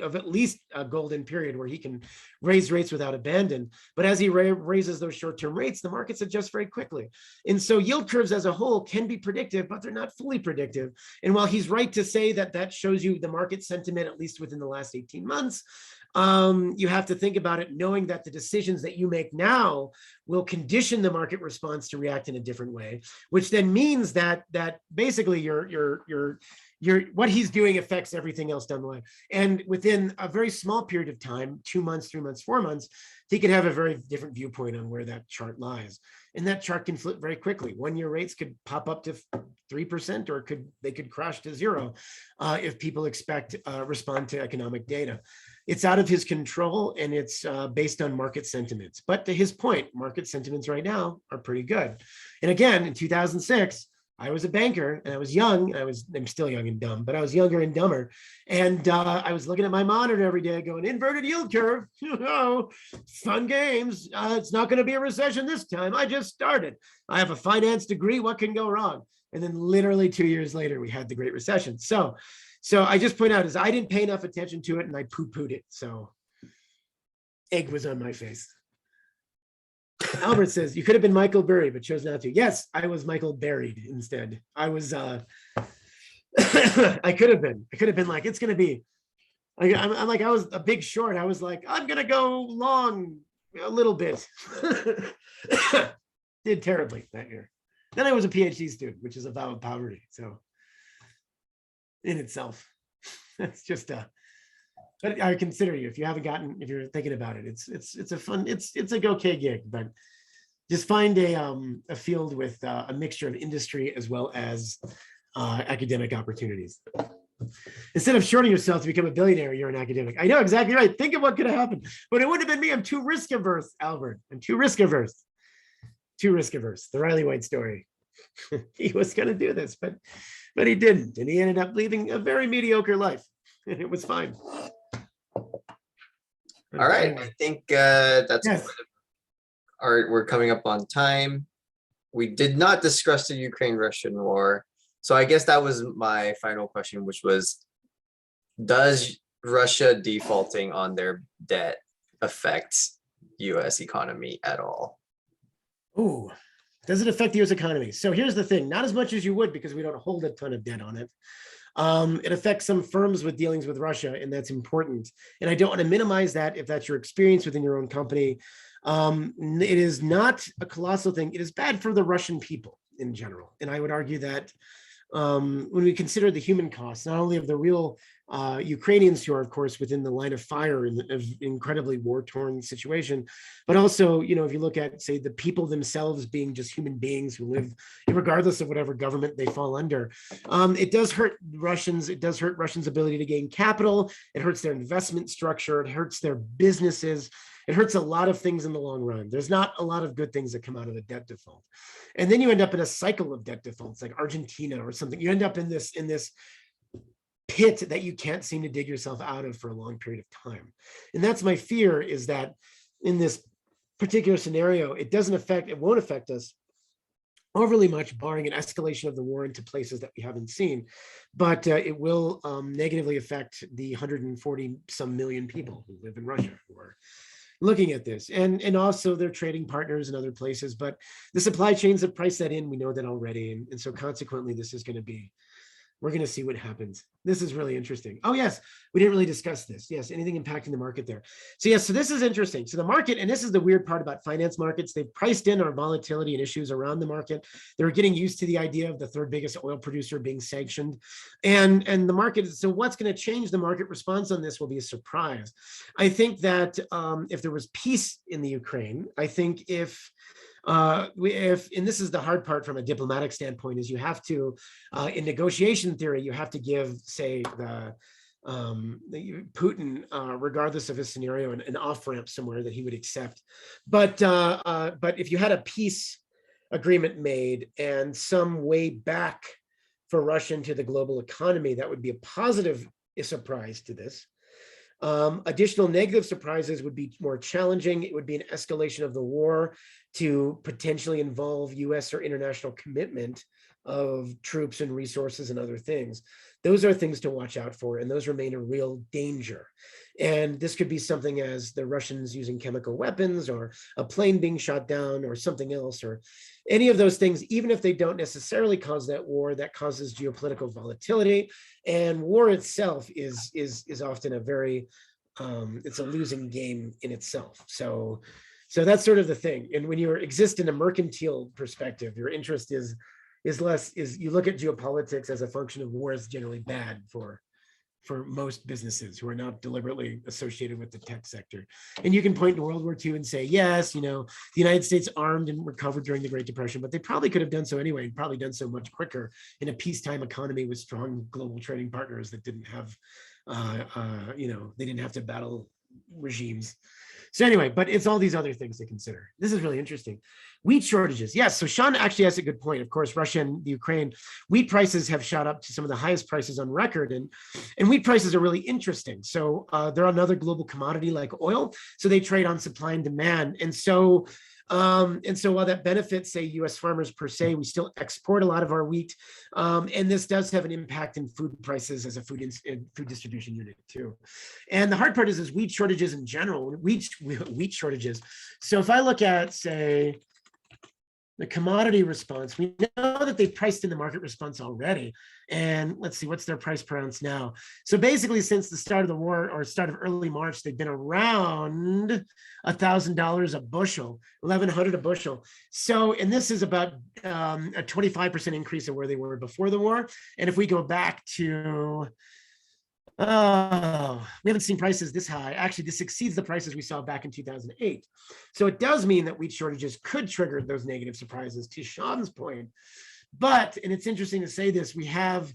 at least a golden period where he can raise rates without abandon. But as he raises those short-term rates, the markets adjust very quickly. And so yield curves as a whole can be predictive, but they're not fully predictive. And while he's right to say that shows you the market sentiment, at least within the last 18 months, you have to think about it knowing that the decisions that you make now will condition the market response to react in a different way, which then means that basically your what he's doing affects everything else down the line. And within a very small period of time, 2 months, 3 months, 4 months, he can have a very different viewpoint on where that chart lies. And that chart can flip very quickly. 1 year rates could pop up to 3%, or they could crash to 0 if people respond to economic data. It's out of his control, and it's based on market sentiments. But to his point, market sentiments right now are pretty good. And again, in 2006, I was a banker, and I was young. I'm still young and dumb, but I was younger and dumber. And I was looking at my monitor every day going, inverted yield curve, fun games. It's not going to be a recession this time. I just started. I have a finance degree. What can go wrong? And then literally 2 years later, we had the Great Recession. So I just point out is I didn't pay enough attention to it, and I poo-pooed it. So egg was on my face. Albert says, you could have been Michael Burry, but chose not to. Yes, I was Michael Buried instead. I was, I could have been like, it's going to be, I'm like, I was a Big Short. I was like, I'm going to go long a little bit. Did terribly that year. Then I was a PhD student, which is a vow of poverty. So in itself, that's just a, but I consider you, if you haven't gotten, if you're thinking about it, it's a fun, it's like okay gig, but just find a field with a mixture of industry as well as academic opportunities. Instead of shorting yourself to become a billionaire, you're an academic. I know, exactly right. Think of what could have happened, but it wouldn't have been me. I'm too risk averse, Albert. I'm too risk averse. Too risk averse. The Reilly White story. He was going to do this, but he didn't, and he ended up leading a very mediocre life, and it was fine. All right, I think that's yes. All right. We're coming up on time. We did not discuss the Ukraine-Russian war. So I guess that was my final question, which was, does Russia defaulting on their debt affect US economy at all? Oh, does it affect the US economy? So here's the thing, not as much as you would, because we don't hold a ton of debt on it. It affects some firms with dealings with Russia, and that's important. And I don't want to minimize that if that's your experience within your own company. It is not a colossal thing. It is bad for the Russian people in general. And I would argue that when we consider the human costs, not only of the real Ukrainians who are, of course, within the line of fire in an incredibly war-torn situation, but also, you know, if you look at, say, the people themselves being just human beings who live, regardless of whatever government they fall under, it does hurt Russians. It does hurt Russians' ability to gain capital. It hurts their investment structure. It hurts their businesses. It hurts a lot of things in the long run. There's not a lot of good things that come out of a debt default. And then you end up in a cycle of debt defaults, like Argentina or something. You end up in this pit that you can't seem to dig yourself out of for a long period of time. And that's my fear, is that in this particular scenario, it won't affect us overly much, barring an escalation of the war into places that we haven't seen. But it will negatively affect the 140 some million people who live in Russia, who are looking at this, and also their trading partners in other places. But the supply chains have priced that in. We know that already. And so consequently, this is going to be, we're going to see what happens. This is really interesting. Oh, yes, we didn't really discuss this. Yes, anything impacting the market there. So yes, so this is interesting. So the market, and this is the weird part about finance markets, they've priced in our volatility and issues around the market. They're getting used to the idea of the third biggest oil producer being sanctioned. And the market, so what's going to change the market response on this will be a surprise. I think that if there was peace in the Ukraine, I think if and this is the hard part from a diplomatic standpoint, is you have to, in negotiation theory, you have to give, say, the Putin, regardless of his scenario, an off-ramp somewhere that he would accept. But if you had a peace agreement made and some way back for Russia into the global economy, that would be a positive surprise to this. Additional negative surprises would be more challenging. It would be an escalation of the war to potentially involve US or international commitment of troops and resources and other things. Those are things to watch out for, and those remain a real danger. And this could be something as the Russians using chemical weapons, or a plane being shot down, or something else, or any of those things, even if they don't necessarily cause that war, that causes geopolitical volatility. And war itself is often a very, it's a losing game in itself. So that's sort of the thing. And when you exist in a mercantile perspective, your interest is you look at geopolitics as a function of war is generally bad for most businesses who are not deliberately associated with the tech sector. And you can point to World War II and say, yes, you know, the United States armed and recovered during the Great Depression, but they probably could have done so anyway, and probably done so much quicker in a peacetime economy with strong global trading partners that didn't have, you know, they didn't have to battle regimes. So anyway, but it's all these other things to consider. This is really interesting. Wheat shortages. Yes, so Sean actually has a good point. Of course, Russia and the Ukraine, wheat prices have shot up to some of the highest prices on record. And wheat prices are really interesting. So they're another global commodity like oil. So they trade on supply and demand. And so while that benefits, say, US farmers per se, we still export a lot of our wheat. And this does have an impact in food prices as a food distribution unit too. And the hard part is wheat shortages in general, wheat shortages. So if I look at, say, the commodity response. We know that they've priced in the market response already. And let's see, what's their price per ounce now? So basically, since the start of the war or start of early March, they've been around $1,000 a bushel, 1,100 a bushel. So, and this is about a 25% increase of where they were before the war. And if we go back to oh, we haven't seen prices this high. Actually, this exceeds the prices we saw back in 2008. So it does mean that wheat shortages could trigger those negative surprises, to Sean's point. But, and it's interesting to say this, we have,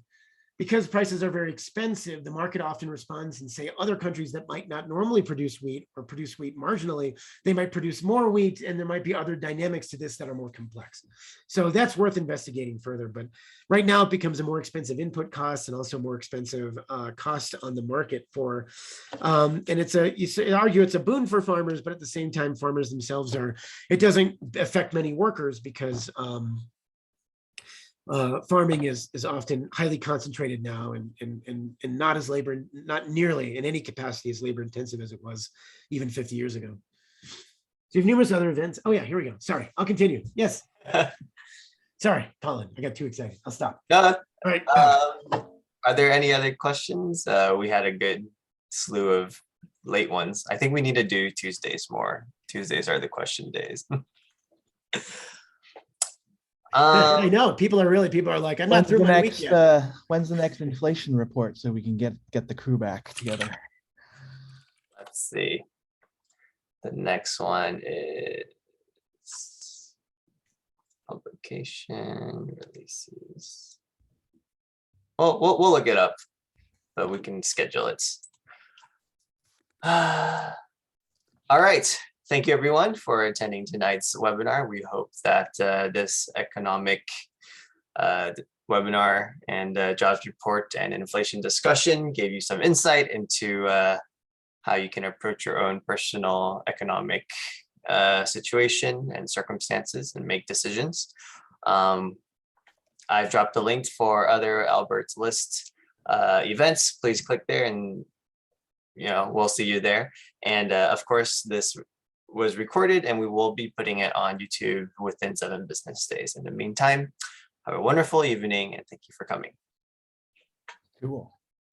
because prices are very expensive, the market often responds and say other countries that might not normally produce wheat or produce wheat marginally, they might produce more wheat, and there might be other dynamics to this that are more complex. So that's worth investigating further. But right now it becomes a more expensive input cost and also more expensive cost on the market for, and it's you argue it's a boon for farmers, but at the same time, farmers themselves are, it doesn't affect many workers because farming is often highly concentrated now and not as not nearly in any capacity as labor intensive as it was even 50 years ago. So you have numerous other events. Oh yeah, here we go. Sorry, I'll continue. Yes. Sorry, Colin, I got too excited. I'll stop. No, All right. are there any other questions? We had a good slew of late ones. I think we need to do Tuesdays more. Tuesdays are the question days. I know people are like, I'm not through my week yet. When's the next inflation report so we can get the crew back together? Let's see. The next one is publication releases. Well, we'll look it up, but we can schedule it. All right. Thank you, everyone, for attending tonight's webinar. We hope that this economic webinar and jobs report and inflation discussion gave you some insight into how you can approach your own personal economic situation and circumstances and make decisions. I've dropped the link for other Albert's List events. Please click there and we'll see you there. And of course, this was recorded and we will be putting it on YouTube within 7 business days. In the meantime, have a wonderful evening and thank you for coming. Cool.